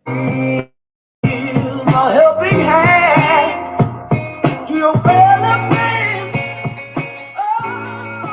A helping hand to your fellow man. Oh,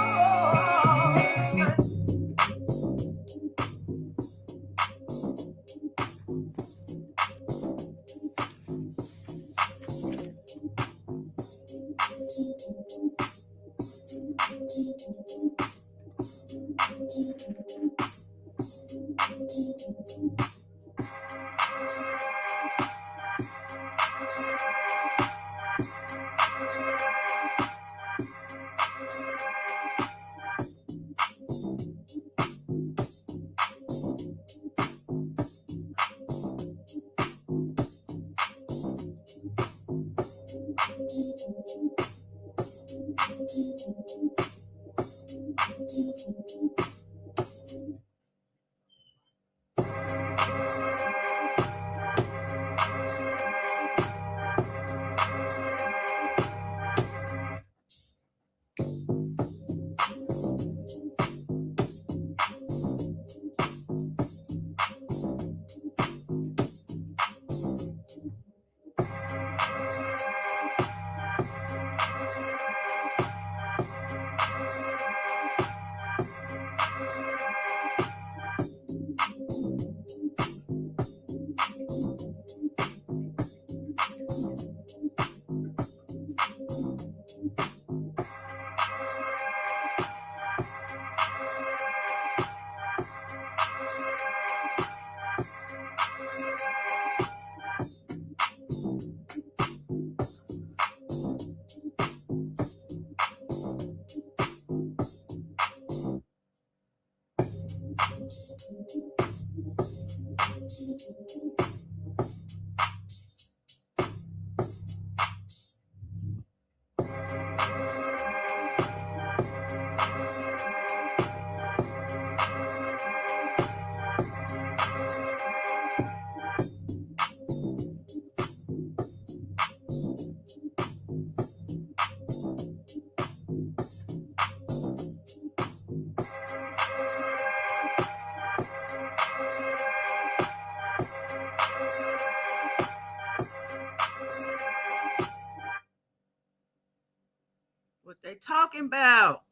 what they talking about.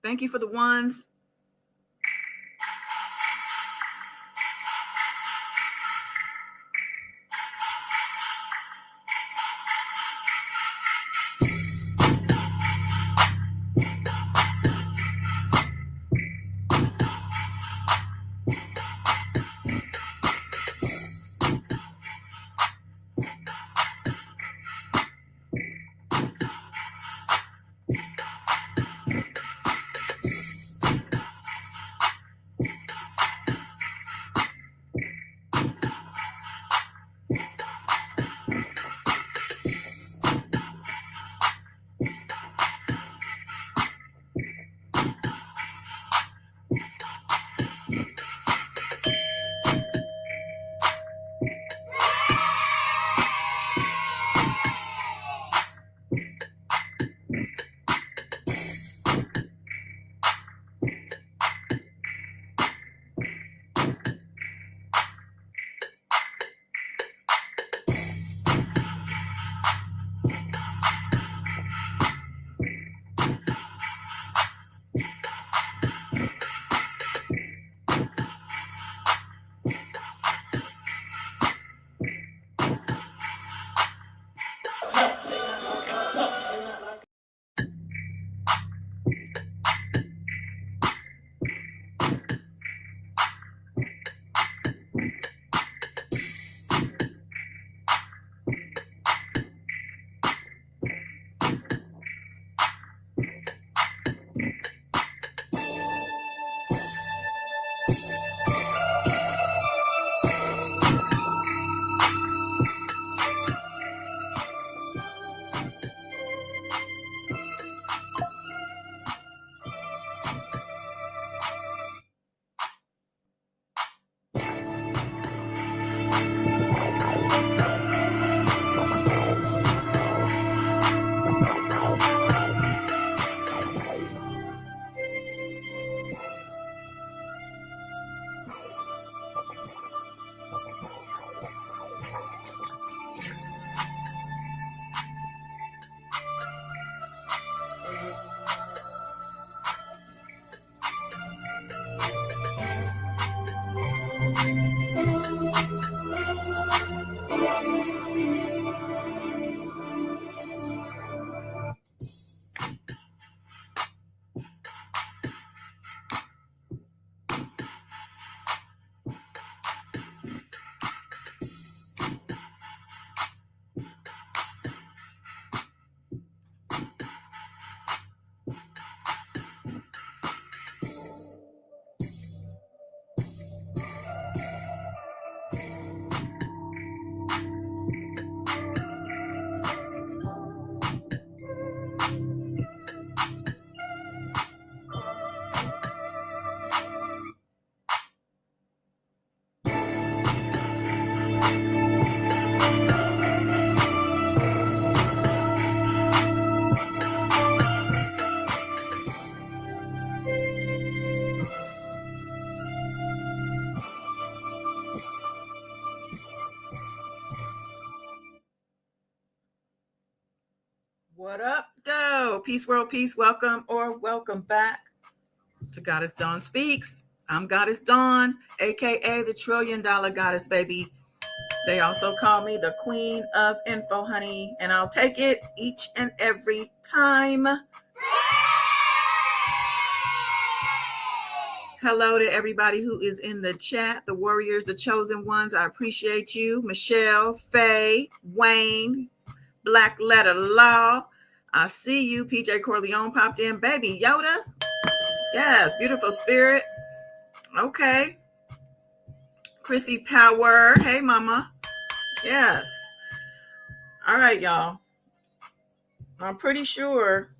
Thank you for the ones. peace, world, peace. Welcome or welcome back to Goddess Dawn Speaks. I'm Goddess Dawn, aka the $1 trillion goddess, baby. They also call me the Queen of Info, honey, and I'll take it each and every time. Hello to everybody who is in the chat, the warriors, the chosen ones. I appreciate you. Michelle, Faye, Wayne, Black Letter Law. I see you. PJ Corleone popped in. Baby Yoda. Yes, beautiful spirit. Okay. Chrissy Power. Hey, mama. Yes. All right, y'all. I'm pretty sure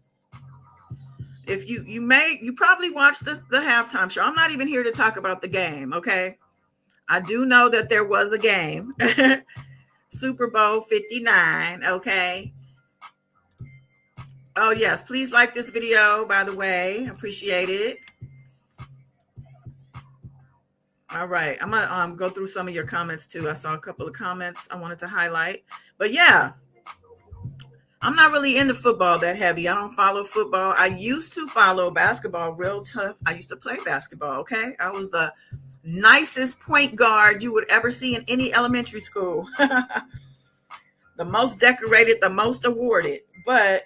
if you probably watched the halftime show. I'm not even here to talk about the game, okay? I do know that there was a game. Super Bowl 59, okay? Oh, yes. Please like this video, by the way. Appreciate it. All right. I'm going to go through some of your comments, too. I saw a couple of comments I wanted to highlight. But, yeah. I'm not really into football that heavy. I don't follow football. I used to follow basketball real tough. I used to play basketball, okay? I was the nicest point guard you would ever see in any elementary school. The most decorated, the most awarded. But,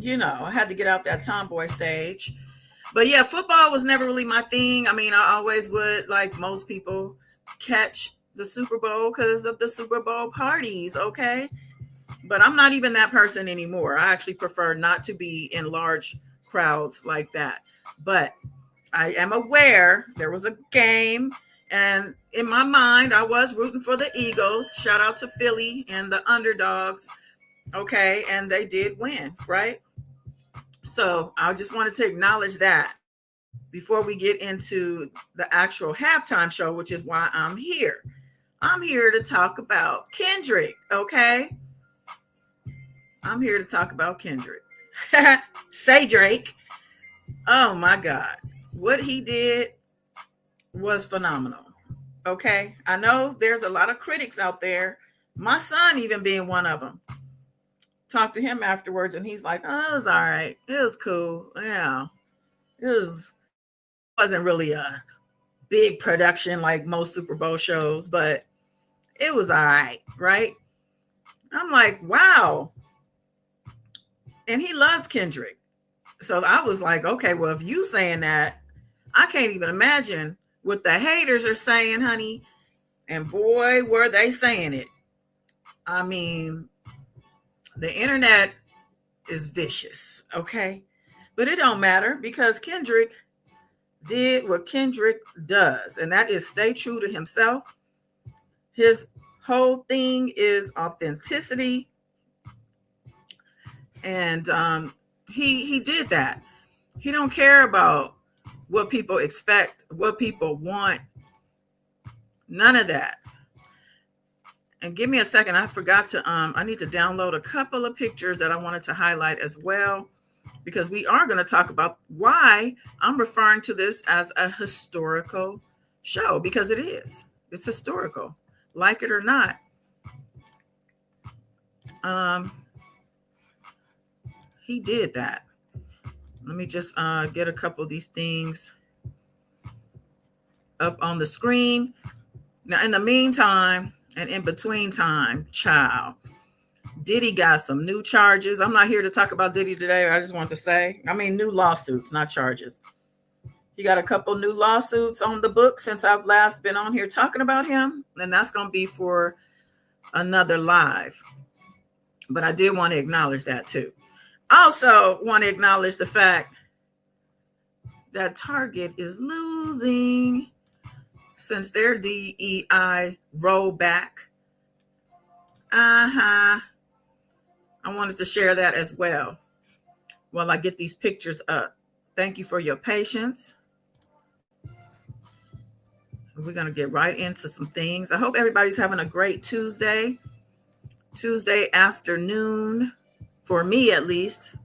you know, I had to get out that tomboy stage. But, yeah, football was never really my thing. I mean, I always would, like most people, catch the Super Bowl because of the Super Bowl parties, okay? But I'm not even that person anymore. I actually prefer not to be in large crowds like that. But I am aware there was a game, and in my mind, I was rooting for the Eagles. Shout out to Philly and the underdogs. Okay, and they did win, right? So I just wanted to acknowledge that before we get into the actual halftime show, which is why I'm here. I'm here to talk about Kendrick, okay? I'm here to talk about Kendrick. Say Drake. Oh my God. What he did was phenomenal. Okay. I know there's a lot of critics out there. My son even being one of them. Talked to him afterwards and he's like, oh, it was all right. It was cool. Yeah. Wasn't really a big production like most Super Bowl shows, but it was all right. Right. I'm like, wow. And he loves Kendrick. So I was like, okay, well, if you saying that, I can't even imagine what the haters are saying, honey. And boy, were they saying it. I mean, the internet is vicious, okay? But it don't matter because Kendrick did what Kendrick does, and that is stay true to himself. His whole thing is authenticity. And he did that. He don't care about what people expect, what people want. None of that. And give me a second. I forgot to, I need to download a couple of pictures that I wanted to highlight as well, because we are going to talk about why I'm referring to this as a historical show, because it is. It's historical, like it or not. He did that. Let me just get a couple of these things up on the screen. Now, in the meantime, and in between time, child, Diddy got some new charges. I'm not here to talk about Diddy today. I just want to say, new lawsuits, not charges. He got a couple new lawsuits on the book since I've last been on here talking about him. And that's going to be for another live. But I did want to acknowledge that too. Also want to acknowledge the fact that Target is losing since their DEI rollback. I wanted to share that as well while I get these pictures up. Thank you for your patience. We're going to get right into some things. I hope everybody's having a great Tuesday afternoon. For me, at least,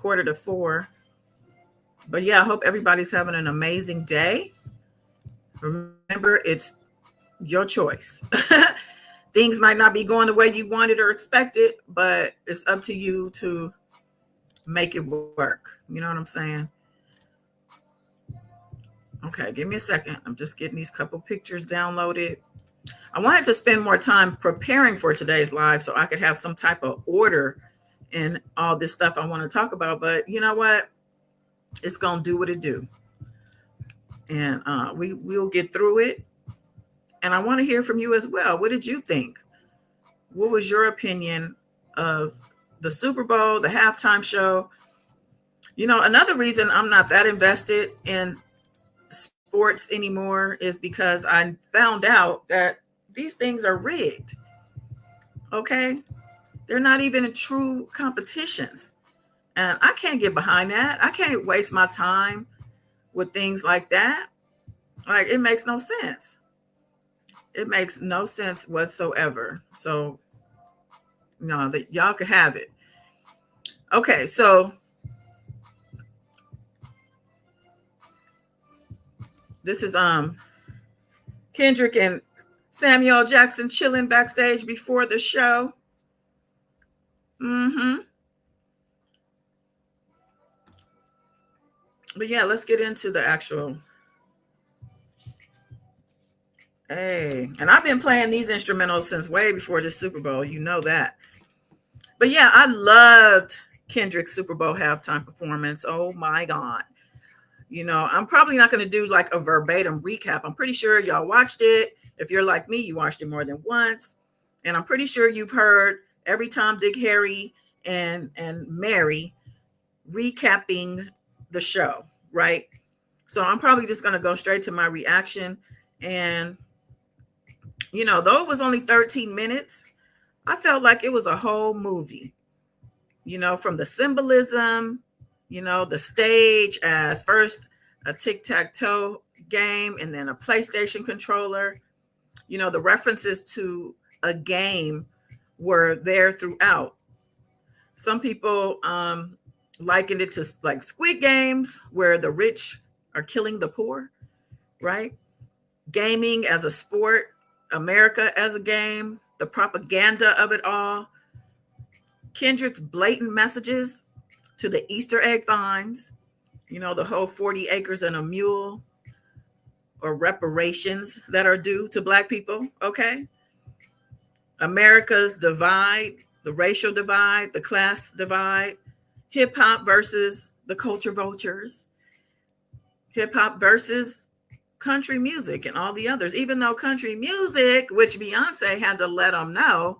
3:45. But yeah, I hope everybody's having an amazing day. Remember, it's your choice. Things might not be going the way you wanted or expected, but it's up to you to make it work. You know what I'm saying? Okay, give me a second. I'm just getting these couple pictures downloaded. I wanted to spend more time preparing for today's live so I could have some type of order in all this stuff I want to talk about. But you know what? It's going to do what it do. And we'll get through it. And I want to hear from you as well. What did you think? What was your opinion of the Super Bowl, the halftime show? You know, another reason I'm not that invested in sports anymore is because I found out that these things are rigged. Okay? They're not even true competitions. And I can't get behind that. I can't waste my time with things like that. Like, it makes no sense. It makes no sense whatsoever. So, no, that y'all could have it. Okay, so this is Kendrick and Samuel Jackson chilling backstage before the show. But yeah, let's get into the actual. Hey, and I've been playing these instrumentals since way before this Super Bowl. You know that. But yeah, I loved Kendrick's Super Bowl halftime performance. Oh my God. You know, I'm probably not going to do like a verbatim recap. I'm pretty sure y'all watched it. If you're like me, you watched it more than once. And I'm pretty sure you've heard every Tom, Dick, Harry, and Mary recapping the show, right? So I'm probably just going to go straight to my reaction. And, you know, though it was only 13 minutes, I felt like it was a whole movie, you know, from the symbolism, you know, the stage as first a tic-tac-toe game and then a PlayStation controller. You know, the references to a game were there throughout. Some people likened it to like Squid Games, where the rich are killing the poor, right? Gaming as a sport, America as a game, the propaganda of it all. Kendrick's blatant messages to the Easter egg finds, you know, the whole 40 acres and a mule, or reparations that are due to Black people, okay? America's divide, the racial divide, the class divide, hip hop versus the culture vultures, hip hop versus country music and all the others, even though country music, which Beyonce had to let them know,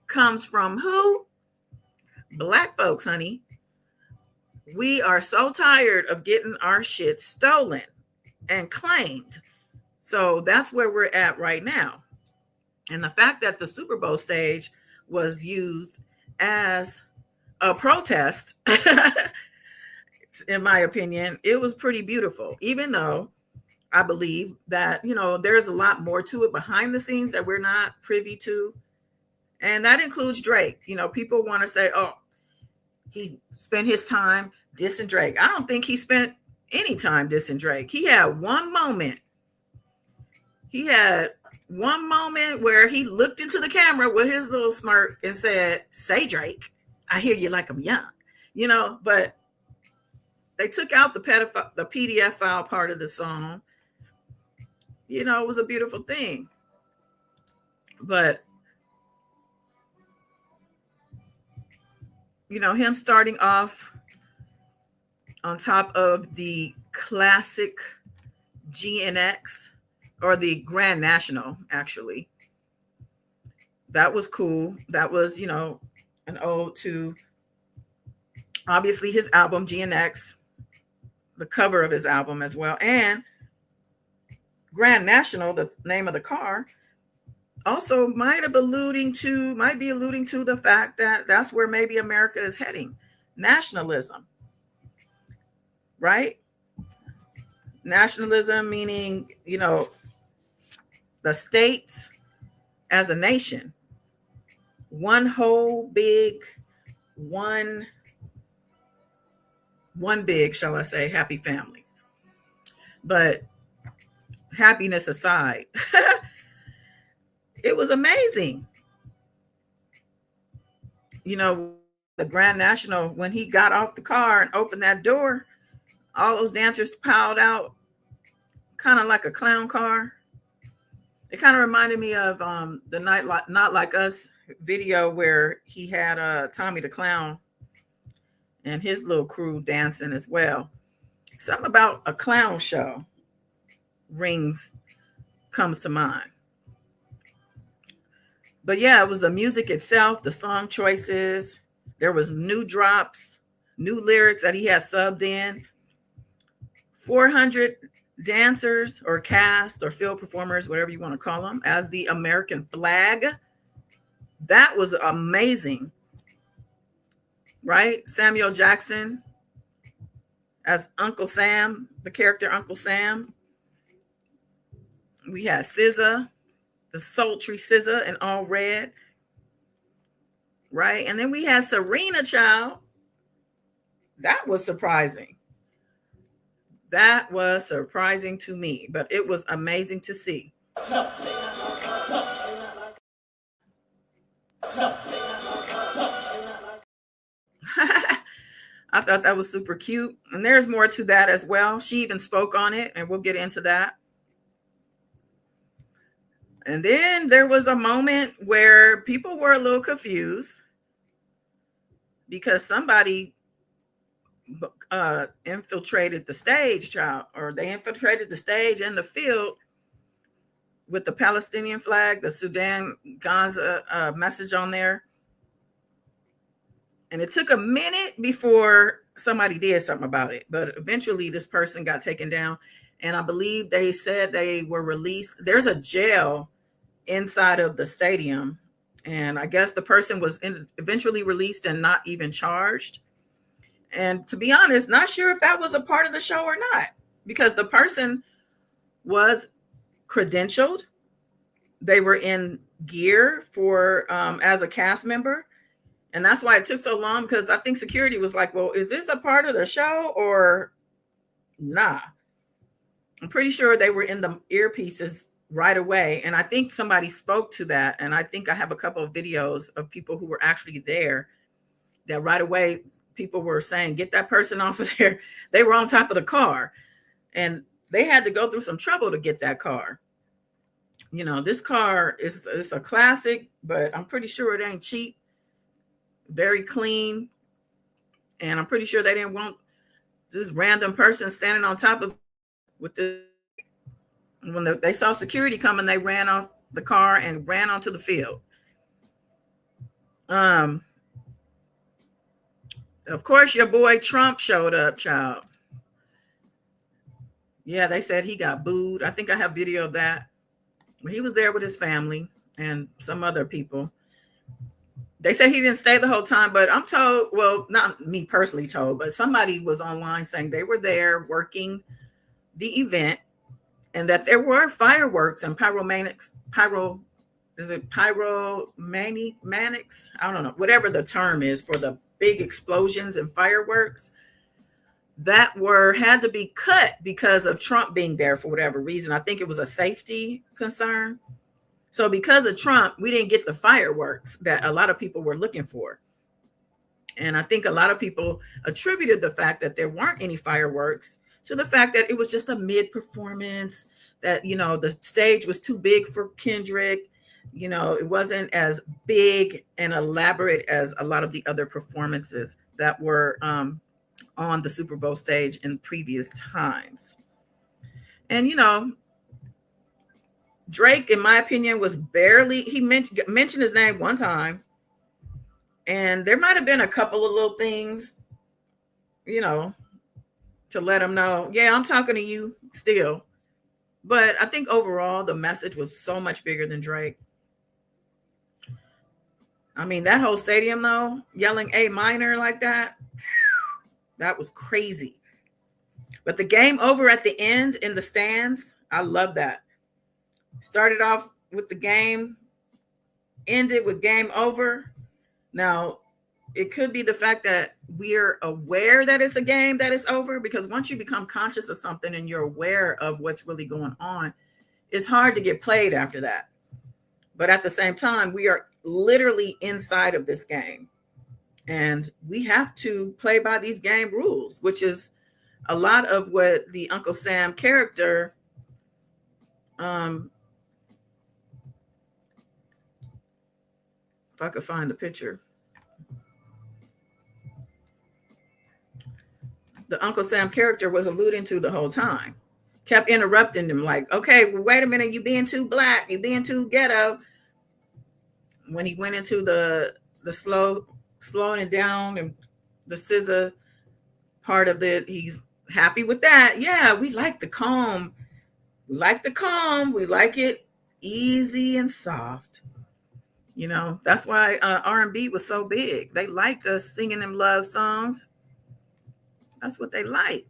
comes from who? Black folks, honey. We are so tired of getting our shit stolen and claimed. So that's where we're at right now. And the fact that the Super Bowl stage was used as a protest, in my opinion, it was pretty beautiful, even though I believe that, you know, there's a lot more to it behind the scenes that we're not privy to. And that includes Drake. You know, people want to say, oh, he spent his time dissing Drake. I don't think he spent any time dissing Drake. He had one moment. He had one moment where he looked into the camera with his little smirk and said, say, Drake, I hear you like I'm young, you know, but they took out the PDF file part of the song. You know, it was a beautiful thing. But, you know, him starting off on top of the classic GNX, or the Grand National, actually. That was cool. That was, you know, an ode to obviously his album GNX, the cover of his album as well. And Grand National, the name of the car, also might be alluding to the fact that that's where maybe America is heading. Nationalism, right? Nationalism meaning, you know, the states as a nation, one whole big, one big, shall I say, happy family. But happiness aside, it was amazing. You know, the Grand National, when he got off the car and opened that door, all those dancers piled out, kind of like a clown car. It kind of reminded me of the Not Like Us video where he had Tommy the Clown and his little crew dancing as well. Something about a clown show comes to mind. But yeah, it was the music itself, the song choices. There was new drops, new lyrics that he had subbed in. 400 dancers or cast or field performers, whatever you want to call them, as the American flag. That was amazing, right? Samuel Jackson as Uncle Sam, the character Uncle Sam. We had SZA, the sultry SZA in all red, right? And then we had Serena Child. That was surprising. That was surprising to me, but it was amazing to see. I thought that was super cute. And there's more to that as well. She even spoke on it, and we'll get into that. And then there was a moment where people were a little confused because somebody infiltrated the stage, or they infiltrated the stage and the field with the Palestinian flag, the Sudan Gaza message on there. And it took a minute before somebody did something about it. But eventually this person got taken down. And I believe they said they were released. There's a jail inside of the stadium. And I guess the person was eventually released and not even charged. And to be honest, not sure if that was a part of the show or not, because the person was credentialed. They were in gear for as a cast member. And that's why it took so long, because I think security was like, well, is this a part of the show or nah? I'm pretty sure they were in the earpieces right away. And I think somebody spoke to that. And I think I have a couple of videos of people who were actually there that right away people were saying, get that person off of there. They were on top of the car and they had to go through some trouble to get that car. You know, this car is a classic, but I'm pretty sure it ain't cheap. Very clean. And I'm pretty sure they didn't want this random person standing on top of with the, when they saw security coming, they ran off the car and ran onto the field. Of course, your boy Trump showed up, child. Yeah, they said he got booed. I think I have video of that. He was there with his family and some other people. They said he didn't stay the whole time, but I'm told, well, not me personally told, but somebody was online saying they were there working the event and that there were fireworks and pyromanics. I don't know, whatever the term is for the big explosions and fireworks that had to be cut because of Trump being there for whatever reason. I think it was a safety concern. So because of Trump, we didn't get the fireworks that a lot of people were looking for. And I think a lot of people attributed the fact that there weren't any fireworks to the fact that it was just a mid performance, that, you know, the stage was too big for Kendrick. You know, it wasn't as big and elaborate as a lot of the other performances that were on the Super Bowl stage in previous times. And, you know, Drake, in my opinion, was barely, he mentioned his name one time. And there might have been a couple of little things, you know, to let him know, yeah, I'm talking to you still. But I think overall, the message was so much bigger than Drake. I mean, that whole stadium, though, yelling A minor like that, that was crazy. But the game over at the end in the stands, I love that. Started off with the game, ended with game over. Now, it could be the fact that we're aware that it's a game that is over, because once you become conscious of something and you're aware of what's really going on, it's hard to get played after that. But at the same time, we are literally inside of this game. And we have to play by these game rules, which is a lot of what the Uncle Sam character if I could find the picture. The Uncle Sam character was alluding to the whole time. Kept interrupting them like, okay, well, wait a minute, you being too black, you being too ghetto. When he went into the slowing it down and the SZA part of it, he's happy with that. Yeah, we like the calm. We like the calm. We like it easy and soft. You know, that's why R&B was so big. They liked us singing them love songs. That's what they like.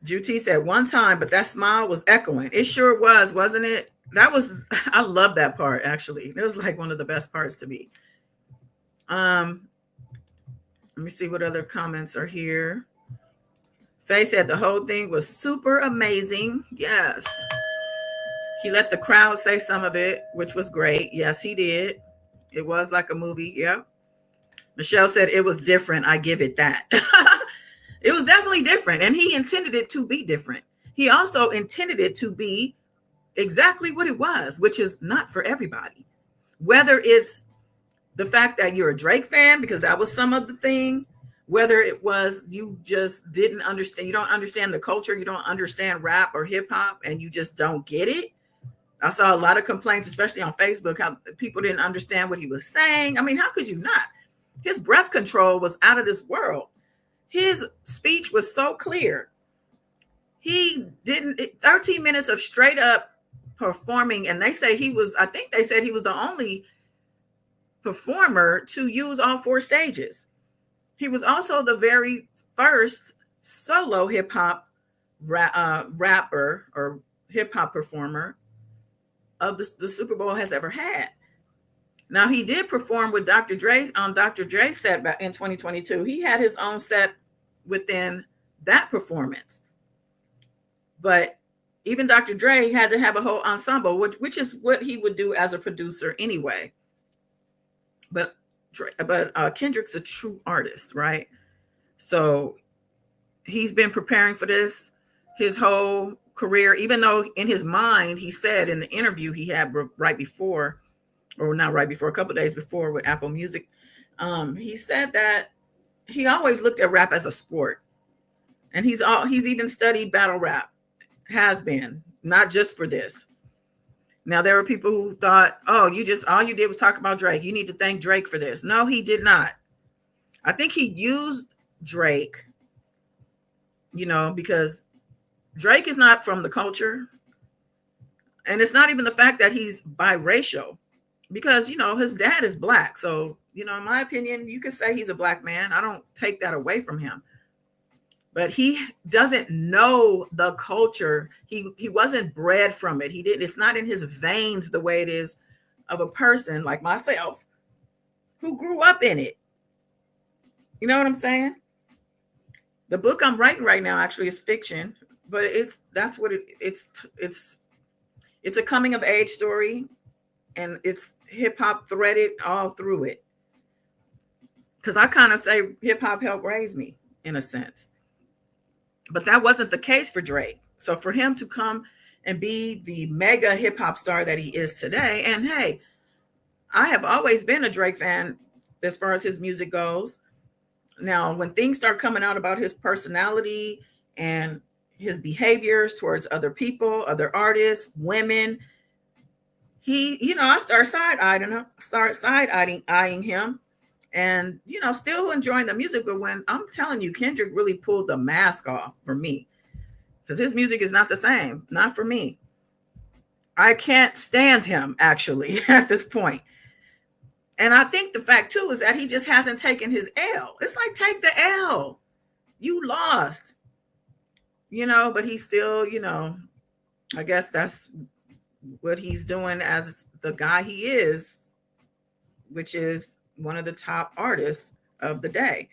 Juti said one time, but that smile was echoing. It sure was, wasn't it? That was, I love that part, actually. It was like one of the best parts to me. Let me see what other comments are here. Faye said the whole thing was super amazing. Yes. He let the crowd say some of it, which was great. Yes, he did. It was like a movie. Yep. Michelle said it was different. I give it that. It was definitely different. And he intended it to be different. He also intended it to be exactly what it was, which is not for everybody. Whether it's the fact that you're a Drake fan, because that was some of the thing, whether it was you just didn't understand, you don't understand the culture, you don't understand rap or hip hop, and you just don't get it. I saw a lot of complaints, especially on Facebook, how people didn't understand what he was saying. I mean, how could you not? His breath control was out of this world. His speech was so clear. He didn't, 13 minutes of straight up performing. And they say he was, I think they said he was the only performer to use all four stages. He was also the very first solo hip hop rapper or hip hop performer of the Super Bowl has ever had. Now, he did perform with Dr. Dre on Dr. Dre's set back in 2022. He had his own set within that performance. But even Dr. Dre had to have a whole ensemble, which is what he would do as a producer anyway. But Kendrick's a true artist, right? So he's been preparing for this his whole career, even though in his mind, he said in the interview he had right before, or not right before, a couple of days before with Apple Music, he said that he always looked at rap as a sport. And he's even studied battle rap, has been, not just for this. Now, there were people who thought, oh, all you did was talk about Drake. You need to thank Drake for this. No, he did not. I think he used Drake, because Drake is not from the culture. And it's not even the fact that he's biracial, because, his dad is black. So, in my opinion, you could say he's a black man. I don't take that away from him. But he doesn't know the culture. He wasn't bred from it. It's not in his veins the way it is of a person like myself who grew up in it. You know what I'm saying? The book I'm writing right now actually is fiction, but it's a coming of age story, and it's hip hop threaded all through it. Because I kind of say hip hop helped raise me in a sense. But that wasn't the case for Drake. So for him to come and be the mega hip hop star that he is today, and hey, I have always been a Drake fan as far as his music goes. Now, when things start coming out about his personality and his behaviors towards other people, other artists, women, I start side-eyeing him. And, still enjoying the music. But when I'm telling you, Kendrick really pulled the mask off for me, because his music is not the same. Not for me. I can't stand him, actually, at this point. And I think the fact, too, is that he just hasn't taken his L. It's like, take the L. You lost. But he's still, I guess that's what he's doing as the guy he is, which is one of the top artists of the day.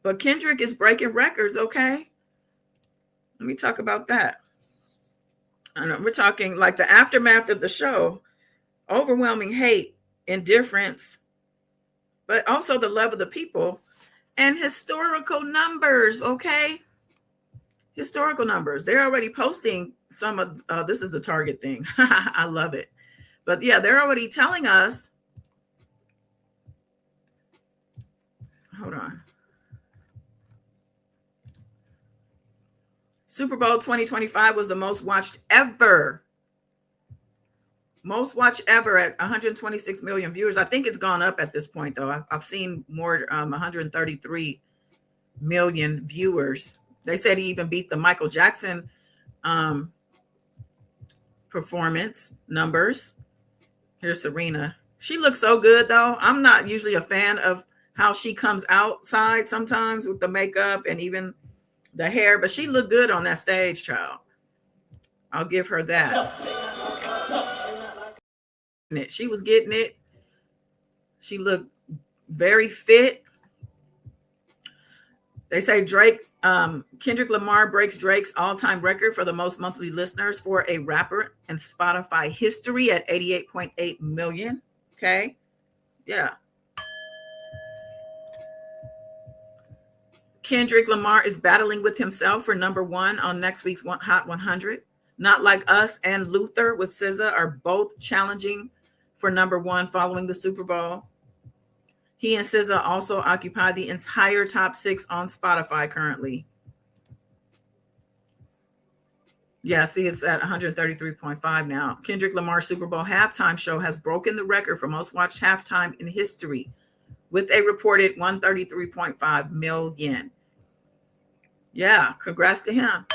But Kendrick is breaking records, okay? Let me talk about that. And we're talking like the aftermath of the show, overwhelming hate, indifference, but also the love of the people and historical numbers. Okay. Historical numbers. They're already posting some of this is the Target thing. I love it. But yeah, they're already telling us. Hold on. Super Bowl 2025 was the most watched ever. Most watched ever at 126 million viewers. I think it's gone up at this point, though. I've seen more, 133 million viewers. They said he even beat the Michael Jackson performance numbers. Here's Serena. She looks so good, though. I'm not usually a fan of how she comes outside sometimes with the makeup and even the hair, but she looked good on that stage, child. I'll give her that. She was getting it. She looked very fit. They say Kendrick Lamar breaks Drake's all-time record for the most monthly listeners for a rapper in Spotify history at 88.8 million. Okay. Yeah. Kendrick Lamar is battling with himself for number one on next week's Hot 100. Not Like Us and Luther with SZA are both challenging for number one following the Super Bowl. He and SZA also occupy the entire top 6 on Spotify currently. Yeah, see, it's at 133.5 now. Kendrick Lamar's Super Bowl halftime show has broken the record for most watched halftime in history with a reported 133.5 million. Yeah, congrats to him.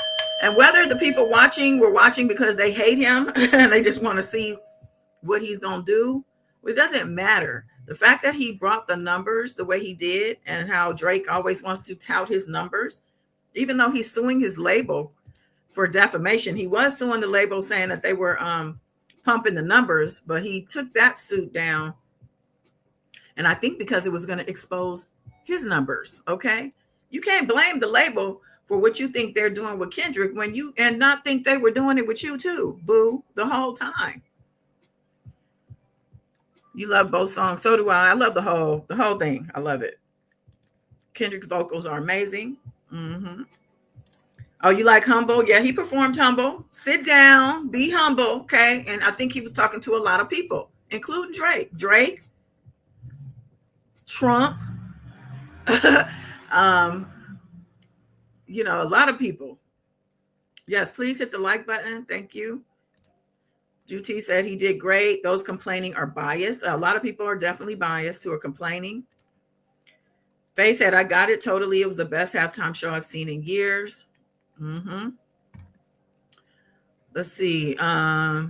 And whether the people watching were watching because they hate him and they just want to see what he's going to do, well, it doesn't matter. The fact that he brought the numbers the way he did and how Drake always wants to tout his numbers, even though he's suing his label for defamation. He was suing the label saying that they were pumping the numbers, but he took that suit down. And I think because it was going to expose his numbers. Okay. You can't blame the label for what you think they're doing with Kendrick and not think they were doing it with you too, boo, the whole time. You love both songs. So do I. I love the whole thing. I love it. Kendrick's vocals are amazing. Mm-hmm. Oh, you like Humble? Yeah, he performed Humble. Sit down, be humble, okay? And I think he was talking to a lot of people, including Drake, Trump, a lot of people. Yes, please hit the like button. Thank you. Juti said he did great. Those complaining are biased. A lot of people are definitely biased who are complaining. Faye said, I got it totally. It was the best halftime show I've seen in years. Mm-hmm. Let's see. I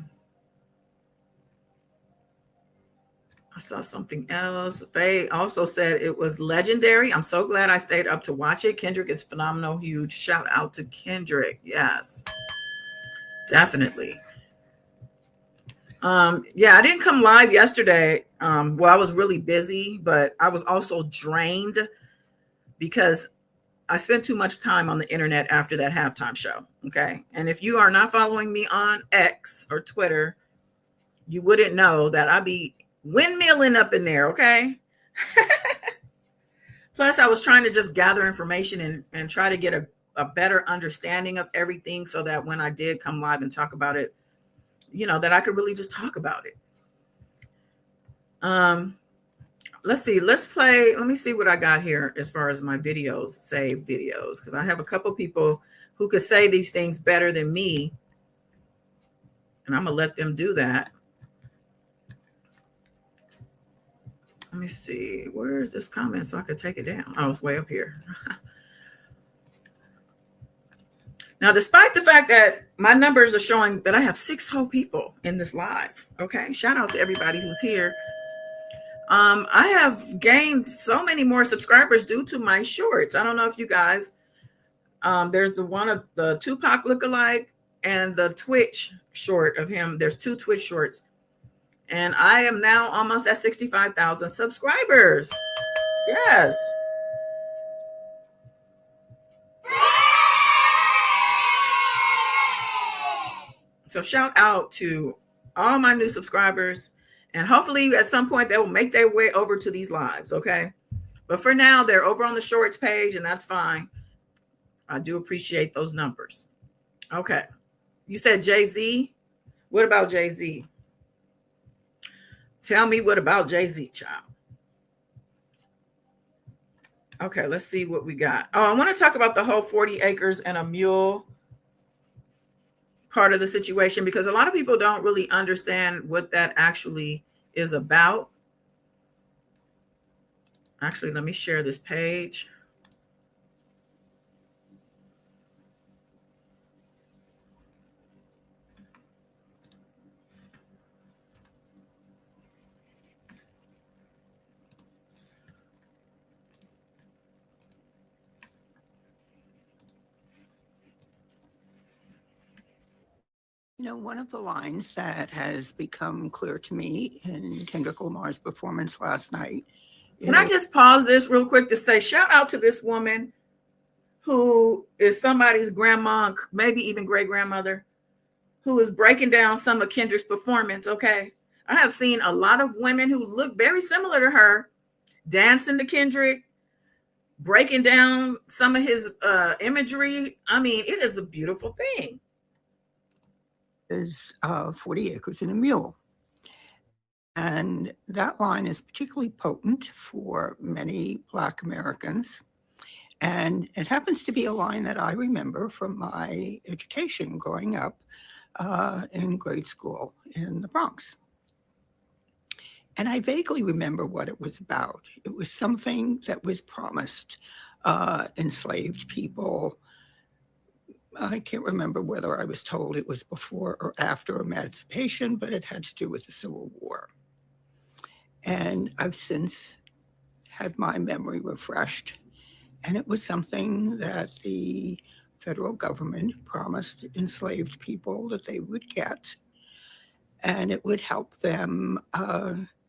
saw something else. Faye also said it was legendary. I'm so glad I stayed up to watch it. Kendrick is phenomenal. Huge shout out to Kendrick. Yes, definitely. Yeah, I didn't come live yesterday. Well, I was really busy, but I was also drained because I spent too much time on the internet after that halftime show. Okay. And if you are not following me on X or Twitter, you wouldn't know that I be windmilling up in there. Okay. Plus, I was trying to just gather information and try to get a better understanding of everything so that when I did come live and talk about it, that I could really just talk about it. Let's see. Let me see what I got here as far as my videos, save videos, because I have a couple people who could say these things better than me. And I'm going to let them do that. Let me see. Where is this comment so I could take it down? Oh, it's way up here. Now, despite the fact that my numbers are showing that I have 6 whole people in this live, okay, shout out to everybody who's here. I have gained so many more subscribers due to my shorts. I don't know if you guys, there's the one of the Tupac lookalike and the Twitch short of him. There's 2 Twitch shorts. And I am now almost at 65,000 subscribers. Yes. So shout out to all my new subscribers. And hopefully at some point they will make their way over to these lives. Okay. But for now, they're over on the shorts page, and that's fine. I do appreciate those numbers. Okay. You said Jay-Z. What about Jay-Z? Tell me what about Jay-Z, child. Okay, let's see what we got. Oh, I want to talk about the whole 40 acres and a mule part of the situation, because a lot of people don't really understand what that actually is about. Actually, let me share this page. You know, one of the lines that has become clear to me in Kendrick Lamar's performance last night. Can I just pause this real quick to say shout out to this woman who is somebody's grandma, maybe even great grandmother, who is breaking down some of Kendrick's performance. Okay. I have seen a lot of women who look very similar to her dancing to Kendrick, breaking down some of his imagery. I mean, it is a beautiful thing. Is 40 acres and a mule. And that line is particularly potent for many Black Americans. And it happens to be a line that I remember from my education growing up in grade school in the Bronx. And I vaguely remember what it was about. It was something that was promised enslaved people. I can't remember whether I was told it was before or after emancipation, but it had to do with the Civil War. And I've since had my memory refreshed. And it was something that the federal government promised enslaved people that they would get, and it would help them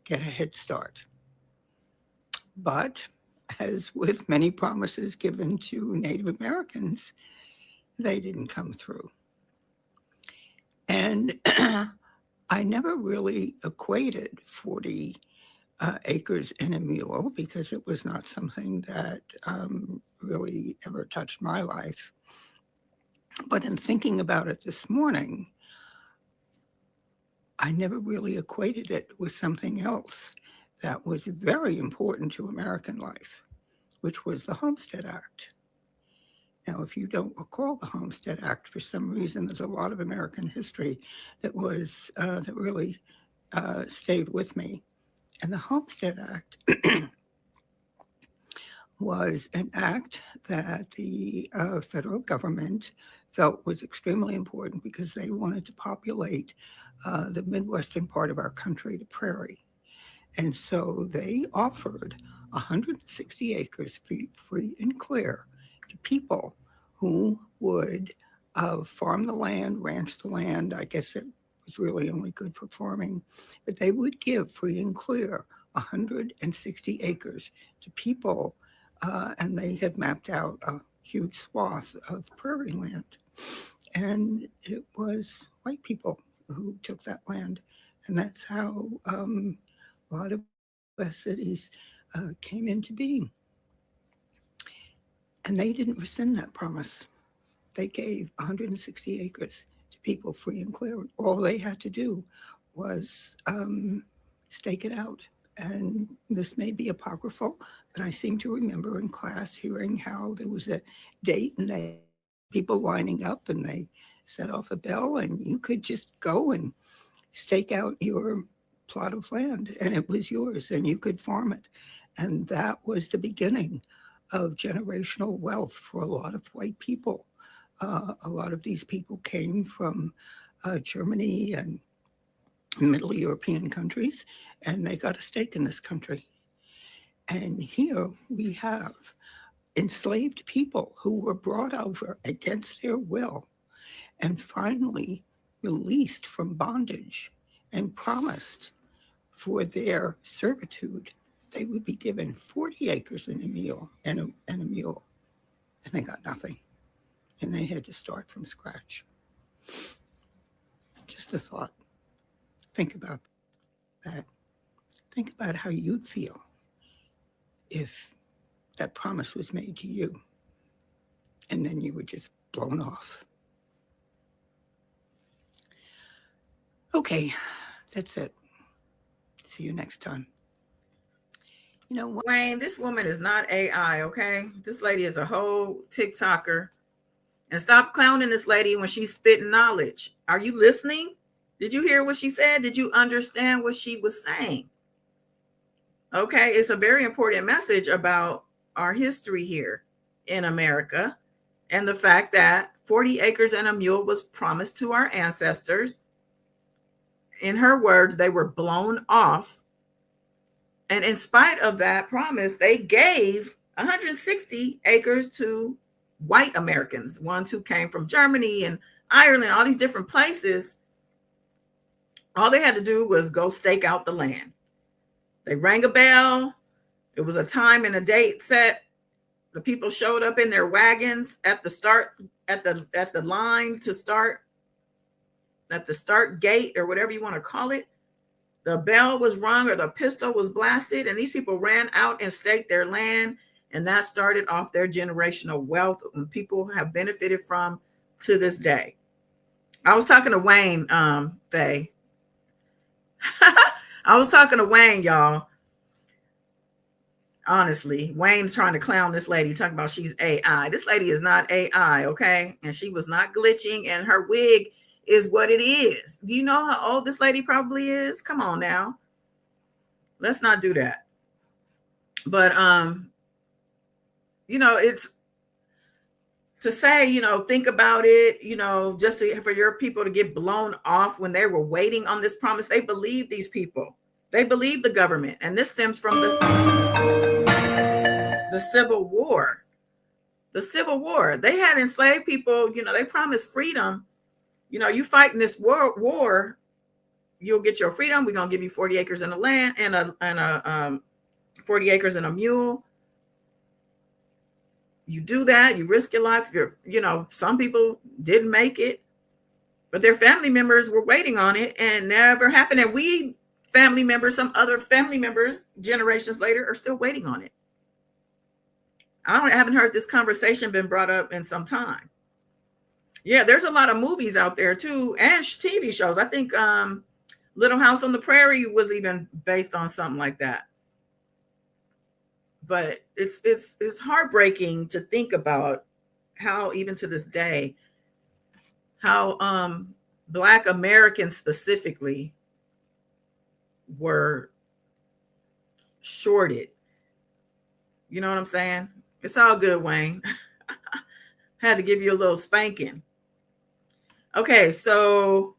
get a head start. But as with many promises given to Native Americans, they didn't come through. And I never really equated 40 acres and a mule because it was not something that really ever touched my life. But in thinking about it this morning, I never really equated it with something else that was very important to American life, which was the Homestead Act. Now, if you don't recall the Homestead Act, for some reason, there's a lot of American history that was that really stayed with me. And the Homestead Act was an act that the federal government felt was extremely important because they wanted to populate the Midwestern part of our country, the prairie. And so they offered 160 acres free and clear to people who would farm the land, ranch the land. I guess it was really only good for farming, but they would give free and clear 160 acres to people, and they had mapped out a huge swath of prairie land. And it was white people who took that land, and that's how a lot of West cities came into being. And they didn't rescind that promise. They gave 160 acres to people free and clear. All they had to do was stake it out. And this may be apocryphal, but I seem to remember in class hearing how there was a date and people lining up and they set off a bell and you could just go and stake out your plot of land and it was yours and you could farm it. And that was the beginning of generational wealth for a lot of white people. A lot of these people came from Germany and Middle European countries, and they got a stake in this country. And here we have enslaved people who were brought over against their will and finally released from bondage and promised for their servitude they would be given 40 acres and a mule, and they got nothing. And they had to start from scratch. Just a thought. Think about that. Think about how you'd feel if that promise was made to you and then you were just blown off. Okay, that's it. See you next time. You know what? Wayne, this woman is not AI, okay? This lady is a whole TikToker. And stop clowning this lady when she's spitting knowledge. Are you listening? Did you hear what she said? Did you understand what she was saying? Okay, it's a very important message about our history here in America and the fact that 40 acres and a mule was promised to our ancestors. In her words, they were blown off. And in spite of that promise, they gave 160 acres to white Americans, ones who came from Germany and Ireland, all these different places. All they had to do was go stake out the land. They rang a bell. It was a time and a date set. The people showed up in their wagons at the start, at the line to start, at the start gate or whatever you want to call it. The bell was rung or the pistol was blasted, and these people ran out and staked their land. And that started off their generational wealth and people have benefited from to this day. I was talking to Wayne, Faye. I was talking to Wayne, y'all. Honestly, Wayne's trying to clown this lady, talking about she's AI. This lady is not AI, okay? And she was not glitching, and her wig is what it is. Do you know how old this lady probably is? Come on now. Let's not do that. But you know, it's to say, you know, think about it, you know, just for your people to get blown off when they were waiting on this promise. They believe these people. They believe the government. And this stems from the Civil War. The Civil War. They had enslaved people, you know, they promised freedom. You know, you fight in this war, you'll get your freedom. We're going to give you 40 acres and a land and 40 acres and a mule. You do that, you risk your life. You know, some people didn't make it, but their family members were waiting on it and never happened. And we family members, some other family members, generations later, are still waiting on it. I haven't heard this conversation been brought up in some time. Yeah, there's a lot of movies out there too, and TV shows. I think Little House on the Prairie was even based on something like that. But it's heartbreaking to think about how, even to this day, how Black Americans specifically were shorted. You know what I'm saying? It's all good, Wayne. Had to give you a little spanking. Okay, so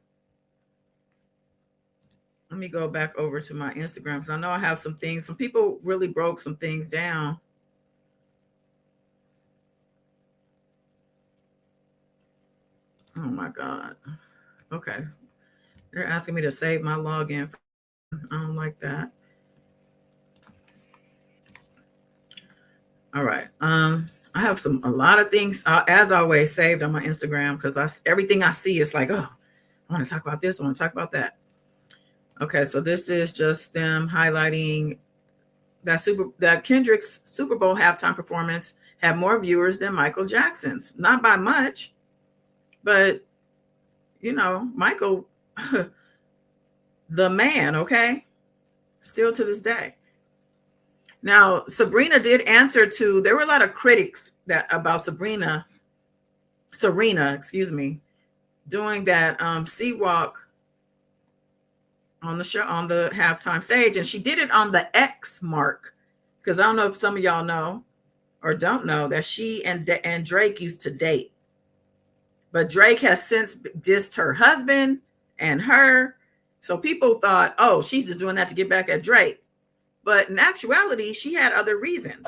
let me go back over to my Instagram because I know I have some things. Some people really broke some things down. Oh my God. Okay. They're asking me to save my login. I don't like that. All right. I have a lot of things, as always, saved on my Instagram because everything I see is like, oh, I want to talk about this. I want to talk about that. Okay, so this is just them highlighting that Kendrick's Super Bowl halftime performance had more viewers than Michael Jackson's. Not by much, but, you know, Michael, the man, okay? Still to this day. Now, Sabrina did answer to, there were a lot of critics about Serena, doing that sea walk on the show, on the halftime stage, and she did it on the X mark, because I don't know if some of y'all know or don't know that she and Drake used to date, but Drake has since dissed her husband and her, so people thought, oh, she's just doing that to get back at Drake, but in actuality, she had other reasons.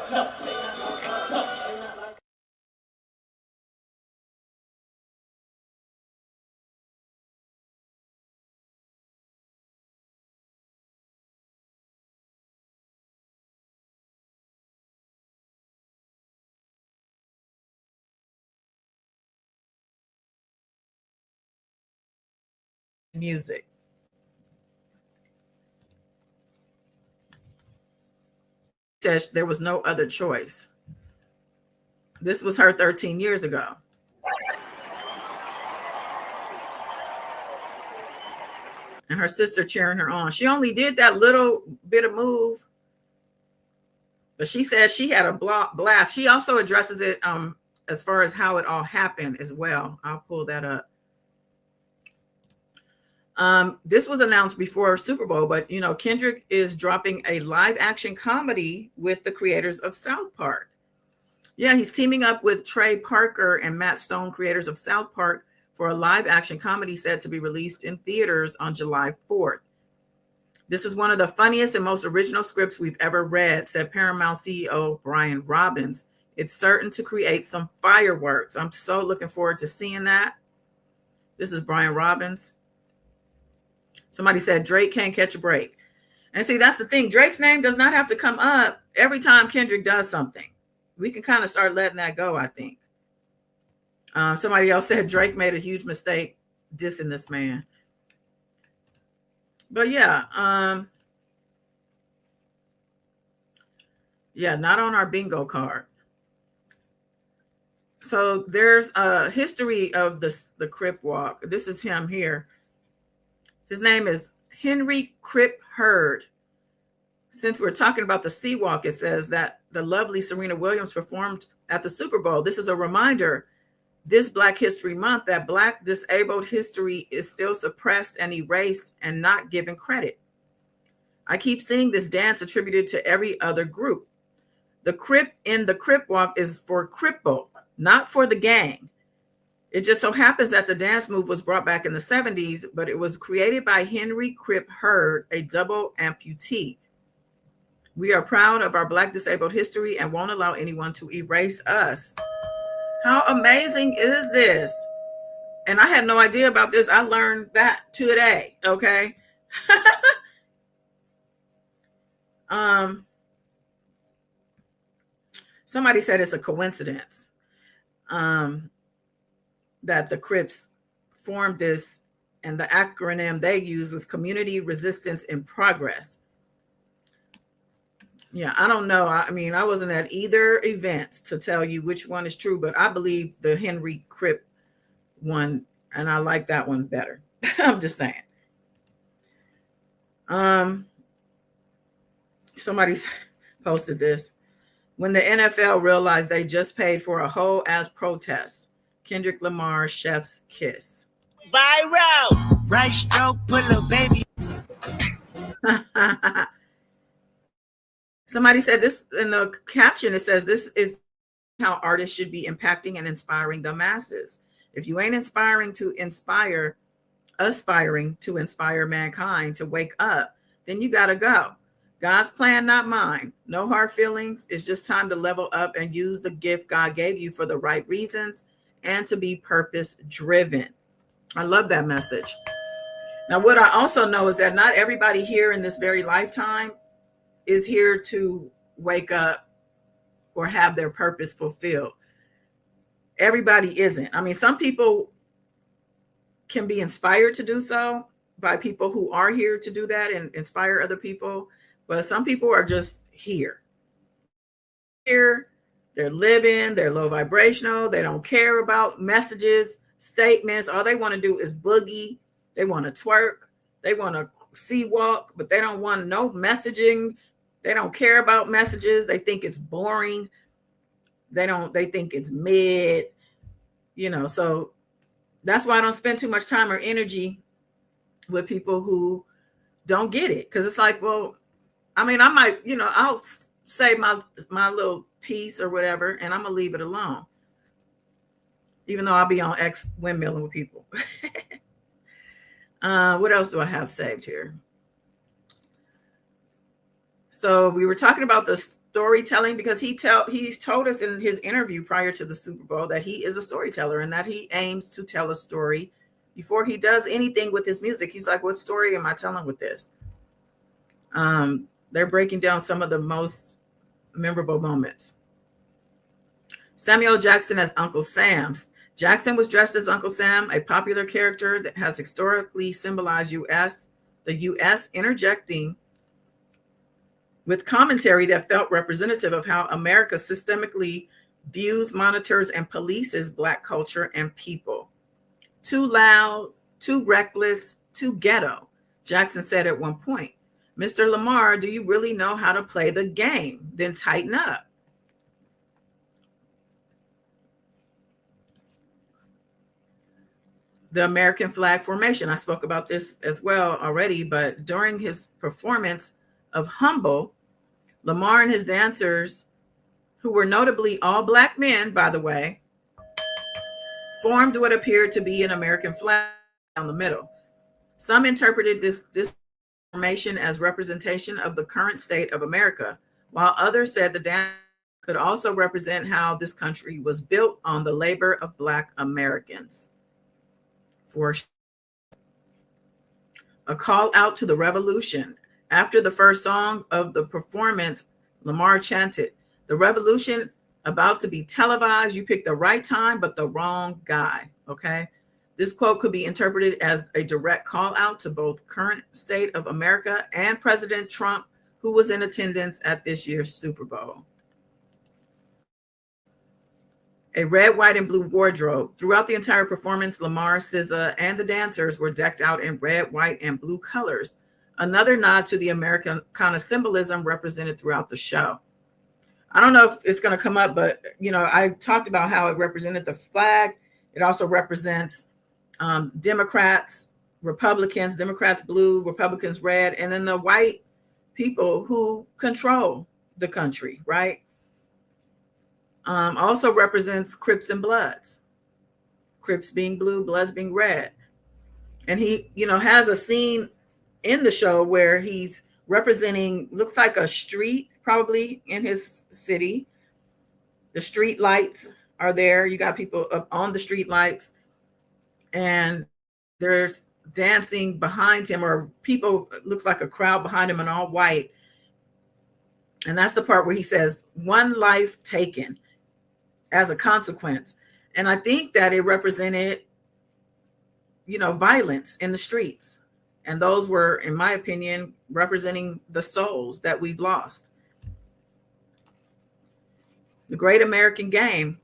music. Says there was no other choice. This was her 13 years ago. And her sister cheering her on. She only did that little bit of move, but she says she had a blast. She also addresses it as far as how it all happened as well. I'll pull that up. This was announced before Super Bowl, but you know, Kendrick is dropping a live action comedy with the creators of South Park. Yeah, he's teaming up with Trey Parker and Matt Stone, creators of South Park, for a live action comedy set to be released in theaters on July 4th. This is one of the funniest and most original scripts we've ever read, said Paramount CEO Brian Robbins. It's certain to create some fireworks. I'm so looking forward to seeing that. This is Brian Robbins. Somebody said Drake can't catch a break. And see, that's the thing. Drake's name does not have to come up every time Kendrick does something. We can kind of start letting that go, I think. Somebody else said Drake made a huge mistake dissing this man. But yeah, not on our bingo card. So there's a history of the Crip Walk. This is him here. His name is Henry Crip Hurd. Since we're talking about the Sea Walk, it says that the lovely Serena Williams performed at the Super Bowl. This is a reminder this Black History Month that Black disabled history is still suppressed and erased and not given credit. I keep seeing this dance attributed to every other group. The Crip in the Crip Walk is for cripple, not for the gang. It just so happens that the dance move was brought back in the 70s, but it was created by Henry Crip Hurd, a double amputee. We are proud of our Black disabled history and won't allow anyone to erase us. How amazing is this? And I had no idea about this. I learned that today, okay? Somebody said it's a coincidence that the Crips formed this, and the acronym they use was Community Resistance in Progress. Yeah, I don't know. I mean, I wasn't at either event to tell you which one is true, but I believe the Henry Crip one, and I like that one better. I'm just saying. Somebody's posted this. When the NFL realized they just paid for a whole ass protest, Kendrick Lamar, Chef's Kiss. Viral. Right stroke, put a baby. Somebody said this in the caption. It says, this is how artists should be impacting and inspiring the masses. If you ain't aspiring to inspire mankind to wake up, then you got to go. God's plan, not mine. No hard feelings. It's just time to level up and use the gift God gave you for the right reasons and to be purpose driven. I love that message. Now, what I also know is that not everybody here in this very lifetime is here to wake up or have their purpose fulfilled. Everybody isn't. I mean, some people can be inspired to do so by people who are here to do that and inspire other people. But some people are just here. Here, they're living, they're low vibrational. They don't care about messages, statements. All they want to do is boogie. They want to twerk. They want to sea walk, but they don't want no messaging. They don't care about messages. They think it's boring. They think it's mid, so that's why I don't spend too much time or energy with people who don't get it. Cause it's like, well, I mean, I might, I'll say my little piece or whatever, and I'm gonna leave it alone. Even though I'll be on X windmilling with people. What else do I have saved here? So we were talking about the storytelling because he's told us in his interview prior to the Super Bowl that he is a storyteller and that he aims to tell a story before he does anything with his music. He's like, what story am I telling with this? They're breaking down some of the most memorable moments. Samuel Jackson as Uncle Sam. Jackson was dressed as Uncle Sam, a popular character that has historically symbolized the U.S. interjecting with commentary that felt representative of how America systemically views, monitors, and polices Black culture and people. Too loud, too reckless, too ghetto, Jackson said at one point. Mr. Lamar, do you really know how to play the game? Then tighten up. The American flag formation. I spoke about this as well already, but during his performance of Humble, Lamar and his dancers, who were notably all Black men, by the way, formed what appeared to be an American flag down the middle. Some interpreted this formation as representation of the current state of America, while others said the dance could also represent how this country was built on the labor of Black Americans. For a call out to the revolution. After the first song of the performance, Lamar chanted, "The revolution about to be televised. You picked the right time, but the wrong guy." Okay. This quote could be interpreted as a direct call out to both current state of America and President Trump, who was in attendance at this year's Super Bowl. A red, white, and blue wardrobe. Throughout the entire performance, Lamar, SZA, and the dancers were decked out in red, white, and blue colors. Another nod to the American kind of symbolism represented throughout the show. I don't know if it's going to come up, but I talked about how it represented the flag. It also represents Democrats, Republicans, Democrats blue, Republicans red, and then the white people who control the country, right? Also represents Crips and Bloods. Crips being blue, Bloods being red. And he, has a scene in the show where he's representing, looks like a street probably in his city. The street lights are there. You got people up on the street lights, and there's dancing behind him, or people, it looks like a crowd behind him in all white. And that's the part where he says, "One life taken as a consequence." And I think that it represented, violence in the streets. And those were, in my opinion, representing the souls that we've lost. The Great American Game.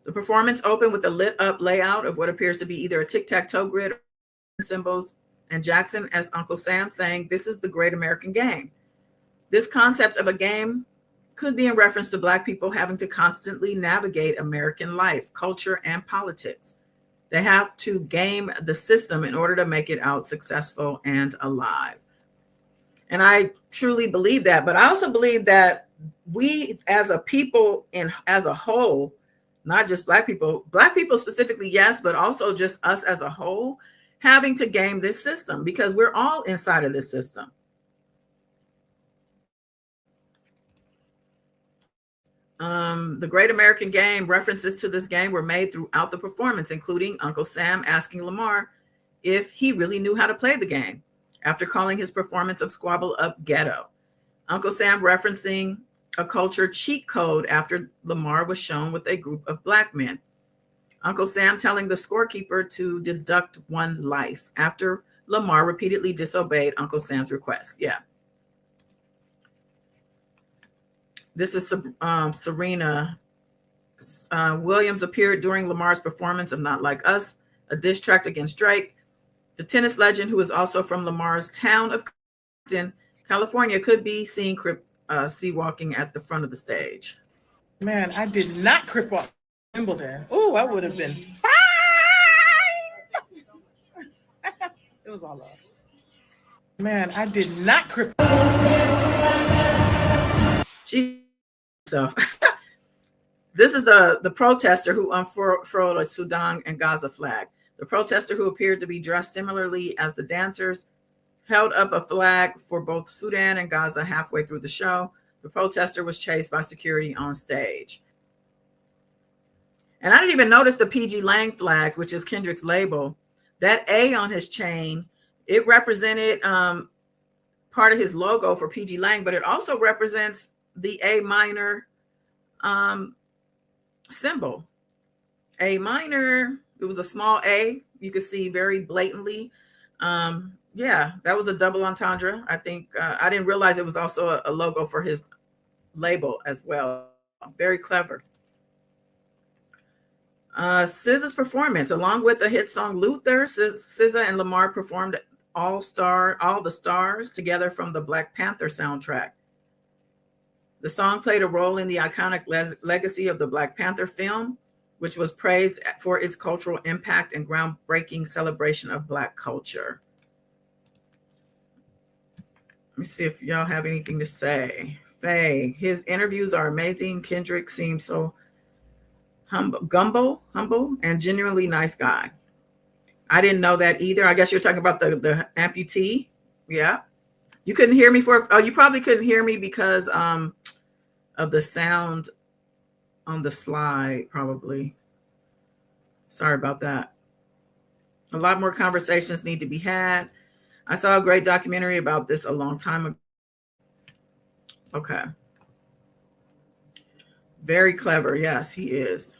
The performance opened with a lit up layout of what appears to be either a tic-tac-toe grid or symbols, and Jackson as Uncle Sam saying, "This is the Great American Game." This concept of a game could be in reference to Black people having to constantly navigate American life, culture, and politics. They have to game the system in order to make it out successful and alive. And I truly believe that. But I also believe that we as a people and as a whole, not just Black people specifically, yes, but also just us as a whole, having to game this system because we're all inside of this system. The Great American Game, references to this game were made throughout the performance, including Uncle Sam asking Lamar if he really knew how to play the game after calling his performance of Squabble Up ghetto. Uncle Sam referencing a culture cheat code after Lamar was shown with a group of Black men. Uncle Sam telling the scorekeeper to deduct one life after Lamar repeatedly disobeyed Uncle Sam's request. Yeah. This is Serena Williams appeared during Lamar's performance of Not Like Us, a diss track against Drake. The tennis legend, who is also from Lamar's town of Compton, California, could be seen sea-walking at the front of the stage. Man, I did not crip walk Wimbledon. Oh, I would have been fine. It was all love. Man, I did not crip. This is the protester who unfurled a Sudan and Gaza flag. The protester, who appeared to be dressed similarly as the dancers, held up a flag for both Sudan and Gaza halfway through the show. The protester was chased by security on stage. And I didn't even notice the PG Lang flags, which is Kendrick's label. That A on his chain, it represented part of his logo for PG Lang, but it also represents the A minor symbol. A minor. It was a small A. You could see very blatantly. Yeah, that was a double entendre. I think I didn't realize it was also a logo for his label as well. Very clever. SZA's performance, along with the hit song Luther, SZA and Lamar performed All the Stars together from the Black Panther soundtrack. The song played a role in the iconic legacy of the Black Panther film, which was praised for its cultural impact and groundbreaking celebration of Black culture. Let me see if y'all have anything to say. Faye, his interviews are amazing. Kendrick seems so humble, and genuinely nice guy. I didn't know that either. I guess you're talking about the amputee. Yeah. You couldn't hear me you probably couldn't hear me because of the sound on the slide, probably. Sorry about that. A lot more conversations need to be had. I saw a great documentary about this a long time ago. Okay. Very clever. Yes, he is.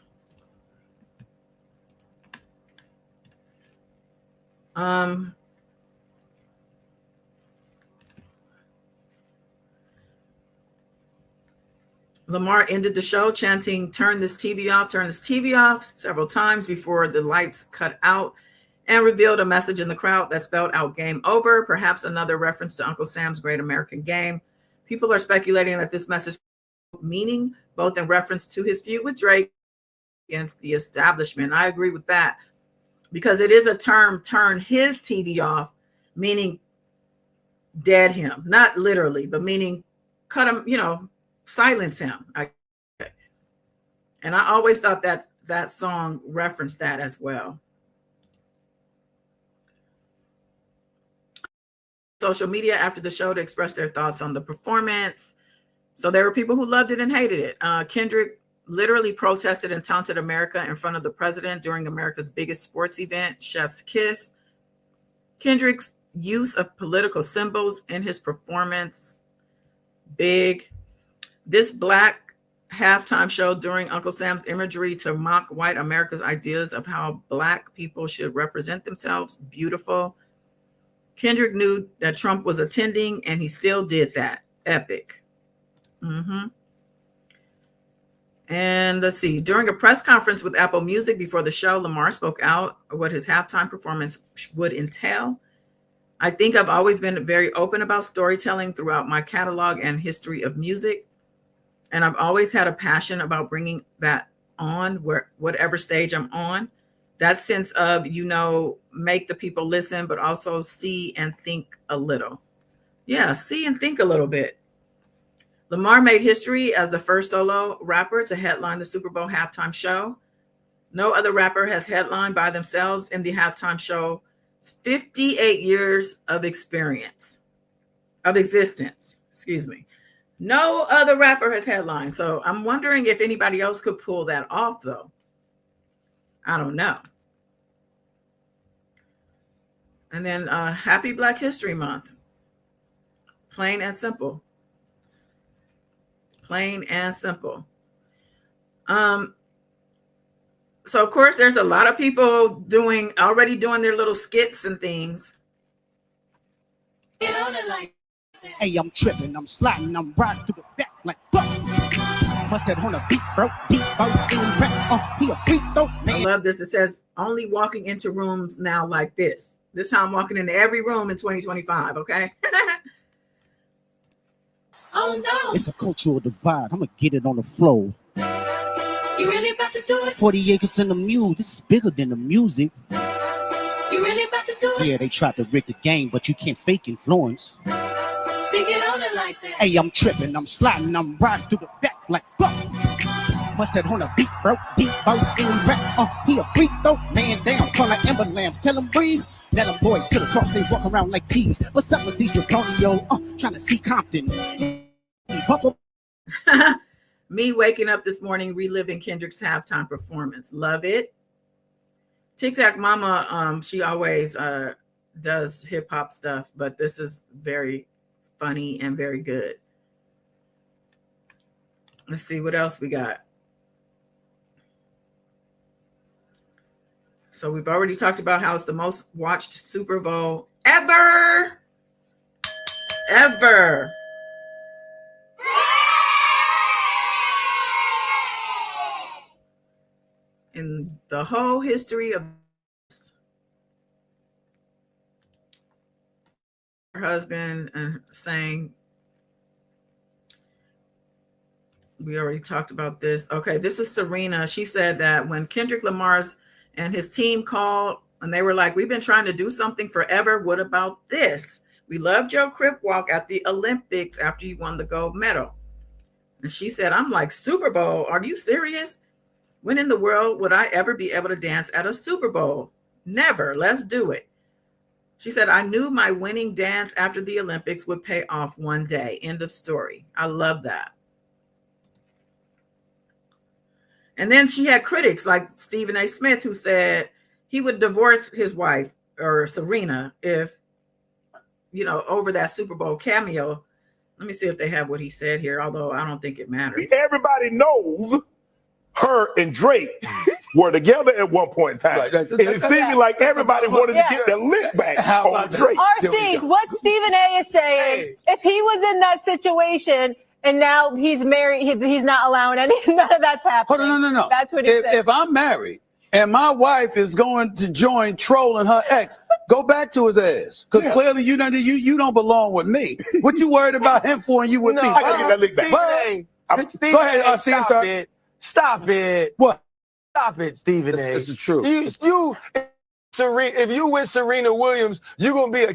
Lamar ended the show chanting, "Turn this TV off," several times before the lights cut out, and revealed a message in the crowd that spelled out game over, perhaps another reference to Uncle Sam's Great American Game. People are speculating that this message meaning both in reference to his feud with Drake against the establishment. I agree with that, because it is a term, turn his TV off, meaning dead him, not literally, but meaning cut him, silence him. And I always thought that song referenced that as well. Social media after the show to express their thoughts on the performance. So there were people who loved it and hated it. Kendrick literally protested and taunted America in front of the president during America's biggest sports event, Chef's Kiss. Kendrick's use of political symbols in his performance, big. This Black halftime show during Uncle Sam's imagery to mock white America's ideas of how Black people should represent themselves, beautiful. Kendrick knew that Trump was attending, and he still did that. Epic. And let's see. During a press conference with Apple Music before the show, Lamar spoke out what his halftime performance would entail. I think I've always been very open about storytelling throughout my catalog and history of music. And I've always had a passion about bringing that on whatever stage I'm on. That sense of, make the people listen, but also see and think a little. Yeah, see and think a little bit. Lamar made history as the first solo rapper to headline the Super Bowl halftime show. No other rapper has headlined by themselves in the halftime show. 58 years of existence. No other rapper has headlined. So I'm wondering if anybody else could pull that off, though. I don't know. And then happy Black History Month. Plain and simple. Plain and simple. So of course, there's a lot of people already doing their little skits and things. Hey, I'm tripping, I'm sliding, I'm riding through the back like Mustard on a beat, bro. Deep out in rap. He a freak though, man. I love this. It says only walking into rooms now like this. This is how I'm walking into every room in 2025. Okay. Oh no. It's a cultural divide. I'm gonna get it on the floor. You really about to do it? 40 acres in the mule. This is bigger than the music. You really about to do it? Yeah, they tried to rig the game, but you can't fake influence. They get on it like that. Hey, I'm tripping, I'm sliding, I'm riding through the back like Mustard on a beat, bro. Deep out in rap. He a freak though, man down. Call like Ember Lambs. Tell him breathe. Let them boys to the cross, they walk around like thieves. What's up with these Draconio? Trying to see Compton. Me waking up this morning, reliving Kendrick's halftime performance. Love it. Tic Tac Mama, she always does hip hop stuff, but this is very funny and very good. Let's see what else we got. So we've already talked about how it's the most watched Super Bowl ever. Ever. In the whole history of her husband saying, we already talked about this. Okay, this is Serena. She said that when Kendrick Lamar's and his team called and they were like, we've been trying to do something forever. What about this? We loved your crip walk at the Olympics after you won the gold medal. And she said, I'm like, Super Bowl? Are you serious? When in the world would I ever be able to dance at a Super Bowl? Never. Let's do it. She said, I knew my winning dance after the Olympics would pay off one day. End of story. I love that. And then she had critics like Stephen A. Smith, who said he would divorce his wife, or Serena, if, you know, over that Super Bowl cameo. Let me see if they have what he said here, although I don't think it matters. Everybody knows her and Drake were together at one point in time. Right, and it seemed like everybody wanted to get their lick back on Drake. RC's, what Stephen A is saying, if he was in that situation and now he's married, he's not allowing none of that's happening. Hold on, no. That's what he said. If I'm married and my wife is going to join trolling her ex, go back to his ass. Because clearly you don't belong with me. What you worried about him for and you with me? I gotta get that lick back. Go ahead, RC. Stop it. Stop it. What? Stop it, Stephen A. This is true. If you with Serena Williams, you're gonna be a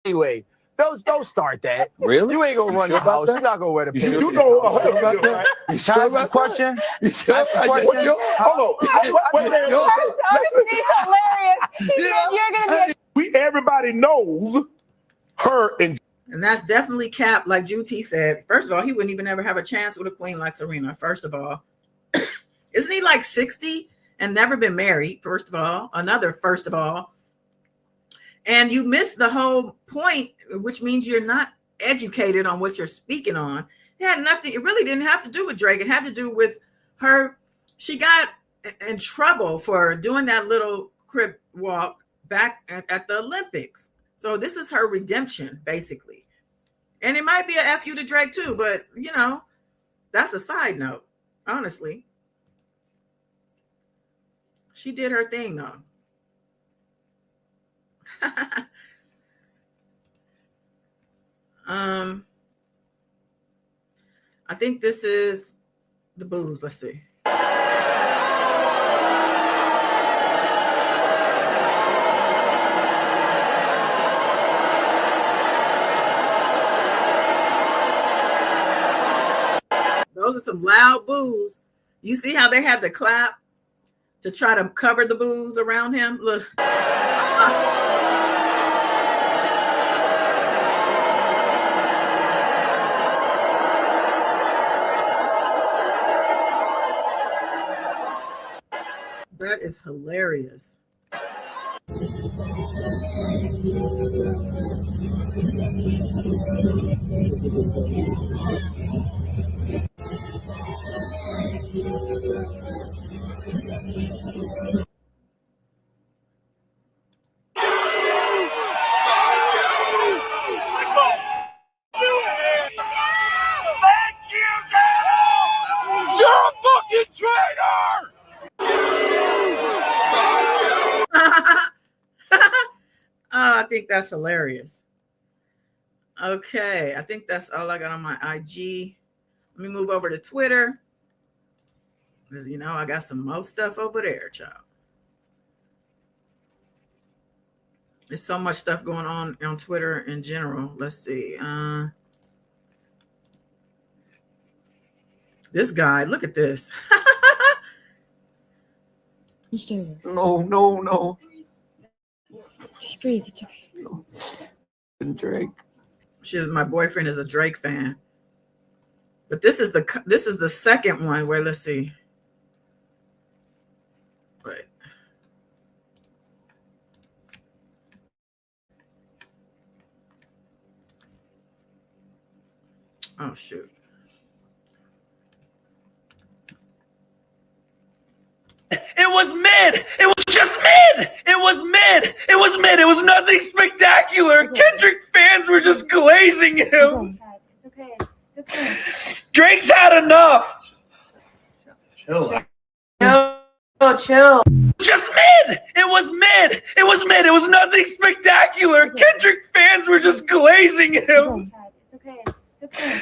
anyway. Don't start that. Really? You ain't gonna run the house. You're not gonna wear the pants. You know about that? You Can I ask a question? Hold on. RC's hilarious. He said you're gonna be Everybody knows her and that's definitely Cap, like Juti said. First of all, he wouldn't even ever have a chance with a queen like Serena, first of all. Isn't he like 60 and never been married, first of all? First of all. And you missed the whole point, which means you're not educated on what you're speaking on. It had nothing, it really didn't have to do with Drake. It had to do with her. She got in trouble for doing that little crip walk back at the Olympics. So this is her redemption, basically. And it might be a F you to Drake too, but you know, that's a side note, honestly. She did her thing though. I think this is the booze. Let's see. Those are some loud boos. You see how they had to clap to try to cover the boos around him? Look. That is hilarious. I think that's hilarious. Okay, I think that's all I got on my IG. Let me move over to Twitter, because you know I got some more stuff over there, child. There's so much stuff going on Twitter in general. Let's see. This guy, look at this. No. Just breathe. It's okay. Drake. My boyfriend is a Drake fan. But this is the second one where, let's see. Wait. Oh shoot. It was mid. It was just mid. mid. It was mid. It was nothing spectacular. Kendrick fans were just glazing him. It's okay. It's okay. Drake's had enough. Chill. Oh, chill. Just mid. It was mid. It was mid. It was nothing spectacular. Kendrick fans were just glazing him. It's okay. It's okay.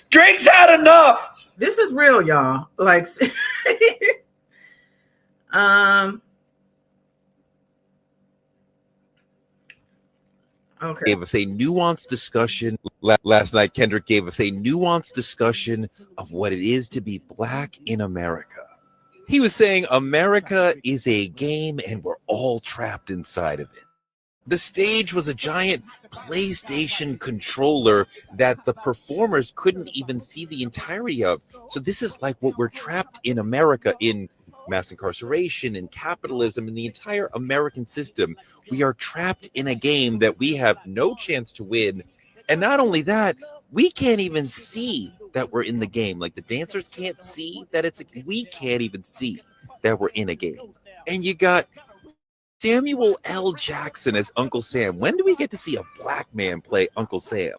Drake's had enough. This is real, y'all. Like, okay. Gave us a nuanced discussion last night. Kendrick gave us a nuanced discussion of what it is to be black in America. He was saying America is a game and we're all trapped inside of it. The stage was a giant PlayStation controller that the performers couldn't even see the entirety of. So this is like what we're trapped in America, in mass incarceration, in capitalism, in the entire American system. We are trapped in a game that we have no chance to win. And not only that, we can't even see that we're in the game. Like the dancers can't see that we can't even see that we're in a game. And you got Samuel L. Jackson as Uncle Sam. When do we get to see a black man play Uncle Sam?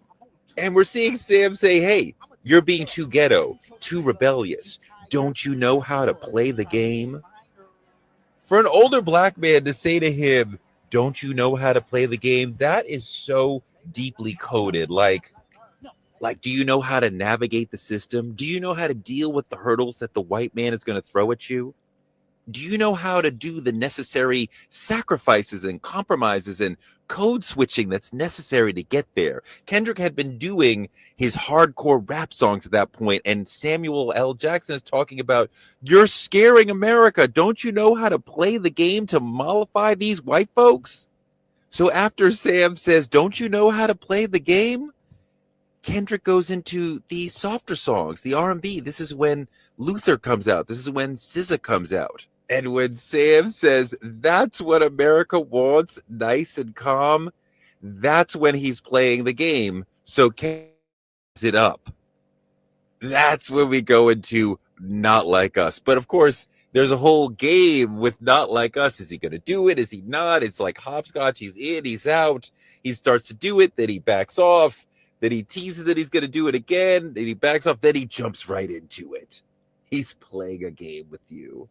And we're seeing Sam say, hey, you're being too ghetto, too rebellious. Don't you know how to play the game? For an older black man to say to him, don't you know how to play the game? That is so deeply coded. Like, do you know how to navigate the system? Do you know how to deal with the hurdles that the white man is going to throw at you? Do you know how to do the necessary sacrifices and compromises and code switching that's necessary to get there? Kendrick had been doing his hardcore rap songs at that point, and Samuel L. Jackson is talking about, you're scaring America. Don't you know how to play the game to mollify these white folks? So after Sam says, don't you know how to play the game? Kendrick goes into the softer songs, the R&B. This is when Luther comes out. This is when SZA comes out. And when Sam says, that's what America wants, nice and calm, that's when he's playing the game. So Kendrick it up. That's when we go into Not Like Us. But of course, there's a whole game with Not Like Us. Is he going to do it? Is he not? It's like hopscotch. He's in, he's out. He starts to do it, then he backs off. Then he teases that he's going to do it again. Then he backs off. Then he jumps right into it. He's playing a game with you.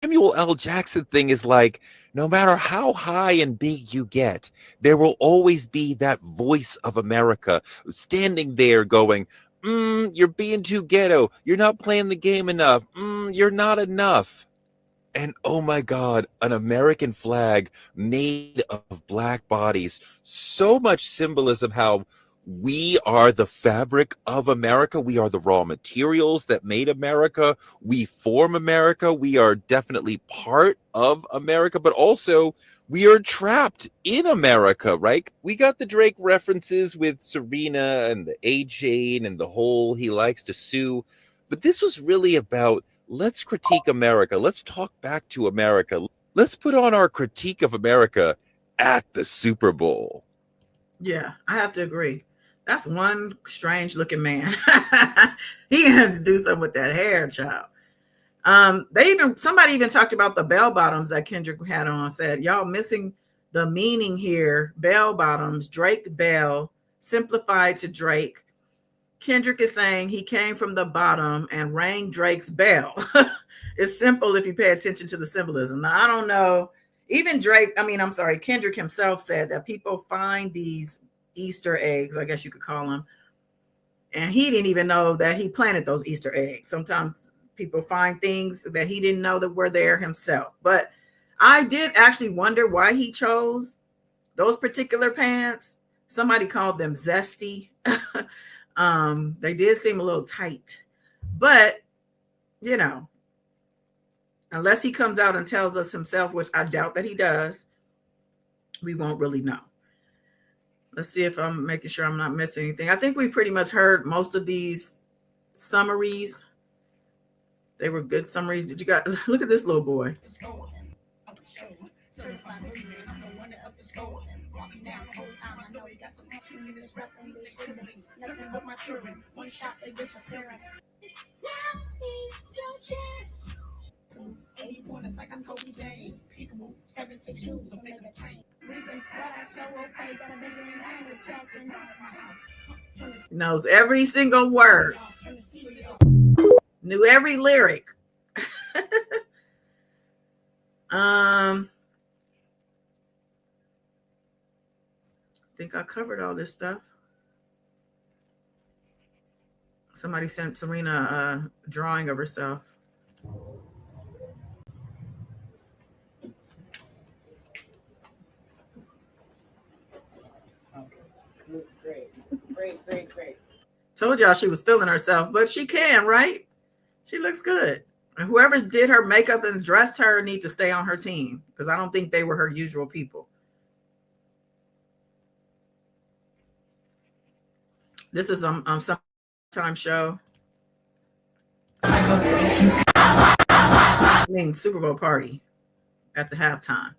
Samuel L. Jackson thing is like, no matter how high and big you get, there will always be that voice of America standing there going, you're being too ghetto. You're not playing the game enough. You're not enough. And oh my God, an American flag made of black bodies. So much symbolism, how we are the fabric of America. We are the raw materials that made America. We form America. We are definitely part of America, but also we are trapped in America, right? We got the Drake references with Serena and the A Chain and the whole he likes to sue. But this was really about, let's critique America. Let's talk back to America. Let's put on our critique of America at the Super Bowl. Yeah, I have to agree. That's one strange looking man. He had to do something with that hair, child. Somebody even talked about the bell bottoms that Kendrick had on, said, y'all missing the meaning here. Bell bottoms, Drake Bell, simplified to Drake. Kendrick is saying he came from the bottom and rang Drake's bell. It's simple if you pay attention to the symbolism. Now, I don't know. Even Kendrick himself said that people find these Easter eggs, I guess you could call them, and he didn't even know that he planted those Easter eggs. Sometimes people find things that he didn't know that were there himself. But I did actually wonder why he chose those particular pants. Somebody called them zesty. They did seem a little tight, but unless he comes out and tells us himself, which I doubt that he does, we won't really know. Let's see if I'm making sure I'm not missing anything. I think we pretty much heard most of these summaries. They were good summaries. Did you guys look at this little boy? Knows every single word. Knew every lyric. I think I covered all this stuff. Somebody sent Serena a drawing of herself. Looks great. Great, great, great. Told y'all she was feeling herself, but she can, right? She looks good. And whoever did her makeup and dressed her need to stay on her team because I don't think they were her usual people. This is some time show. I mean, Super Bowl party at the halftime.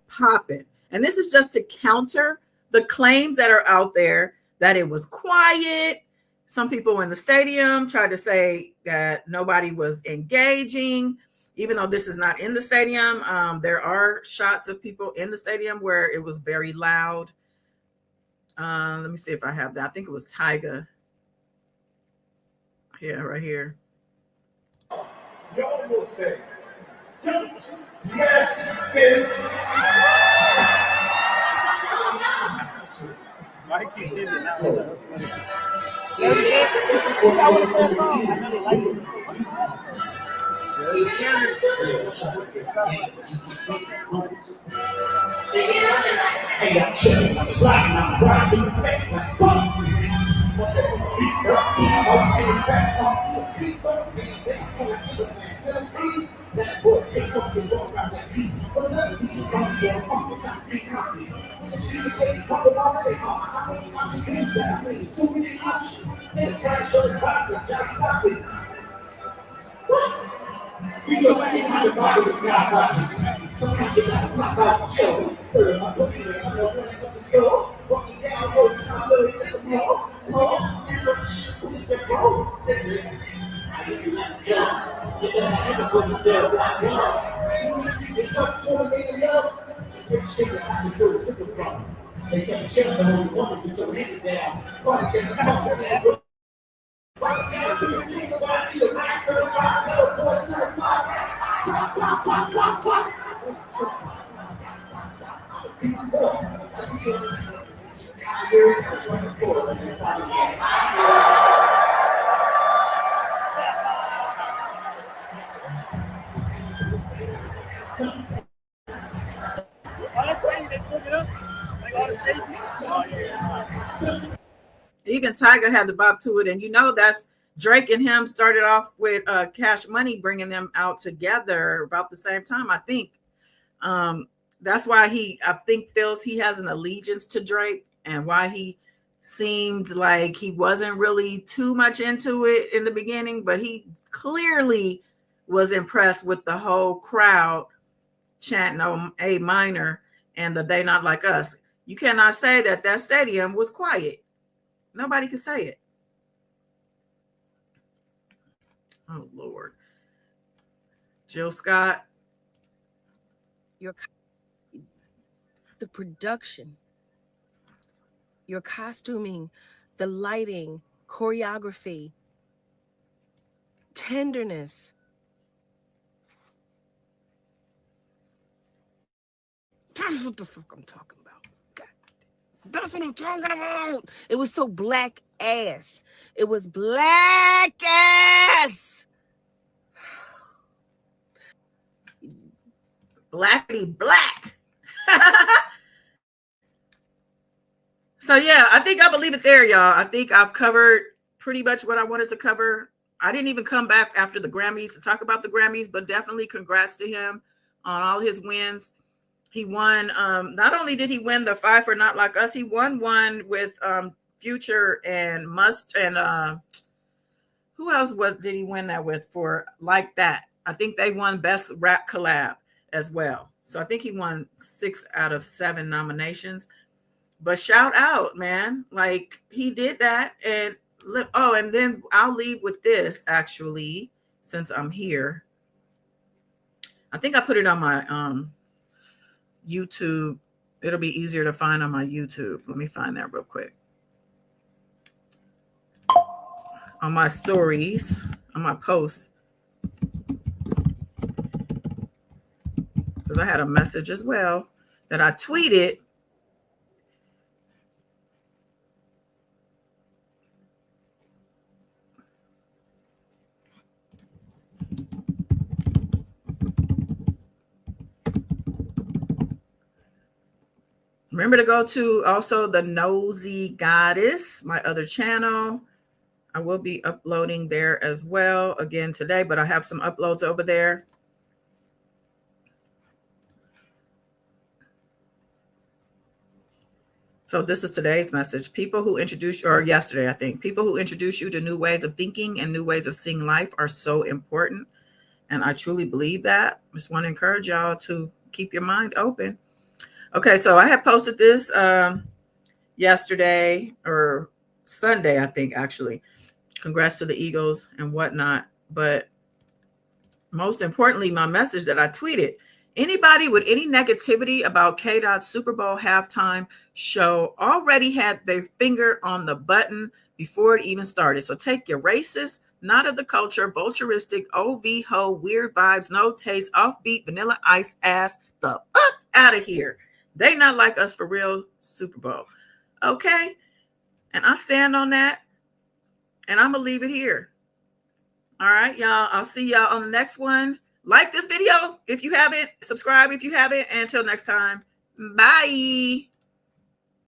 Popping. And this is just to counter the claims that are out there that it was quiet. Some people in the stadium tried to say that nobody was engaging, even though this is not in the stadium. There are shots of people in the stadium where it was very loud. Let me see if I have that. I think it was Tyga. Yeah, right here. Y'all will say, yes, yes. Why keep teasing that one? That's funny. This is how we play a song. I really like it. Even Tyga had the bop to it, and you know that's Drake and him started off with Cash Money, bringing them out together about the same time. I think that's why I think feels he has an allegiance to Drake, and why he seemed like he wasn't really too much into it in the beginning, but he clearly was impressed with the whole crowd chanting A minor and the They Not Like Us. You cannot say that stadium was quiet. Nobody could say it. Oh, Lord. Jill Scott. The production, your costuming, the lighting, choreography, tenderness. That's what the fuck I'm talking about. God. That's what I'm talking about. It was so black ass. It was black ass. Blackity black. So yeah, I think I'll leave it there, y'all. I think I've covered pretty much what I wanted to cover. I didn't even come back after the Grammys to talk about the Grammys, but definitely congrats to him on all his wins. He won. Not only did he win the Five for Not Like Us, he won one with Future and Must and who else did he win that with for Like That? I think they won Best Rap Collab as well. So I think he won 6 out of 7 nominations. But shout out, man. Like he did that. And and then I'll leave with this actually, since I'm here. I think I put it on my YouTube. It'll be easier to find on my YouTube. Let me find that real quick. On my stories, on my posts. Because I had a message as well that I tweeted. Remember to go to also the Nosy Goddess, my other channel. I will be uploading there as well again today, but I have some uploads over there. So this is today's message. People who introduce you, or yesterday, I think, people who introduce you to new ways of thinking and new ways of seeing life are so important. And I truly believe that. Just want to encourage y'all to keep your mind open. Okay, so I had posted this yesterday or Sunday, I think, actually. Congrats to the Eagles and whatnot. But most importantly, my message that I tweeted, anybody with any negativity about K-Dot's Super Bowl halftime show already had their finger on the button before it even started. So take your racist, not of the culture, vulturistic, OV ho, weird vibes, no taste, offbeat, vanilla ice ass the fuck out of here. They not like us for real Super Bowl. Okay? And I stand on that. And I'm going to leave it here. All right, y'all. I'll see y'all on the next one. Like this video if you haven't. Subscribe if you haven't. And until next time. Bye.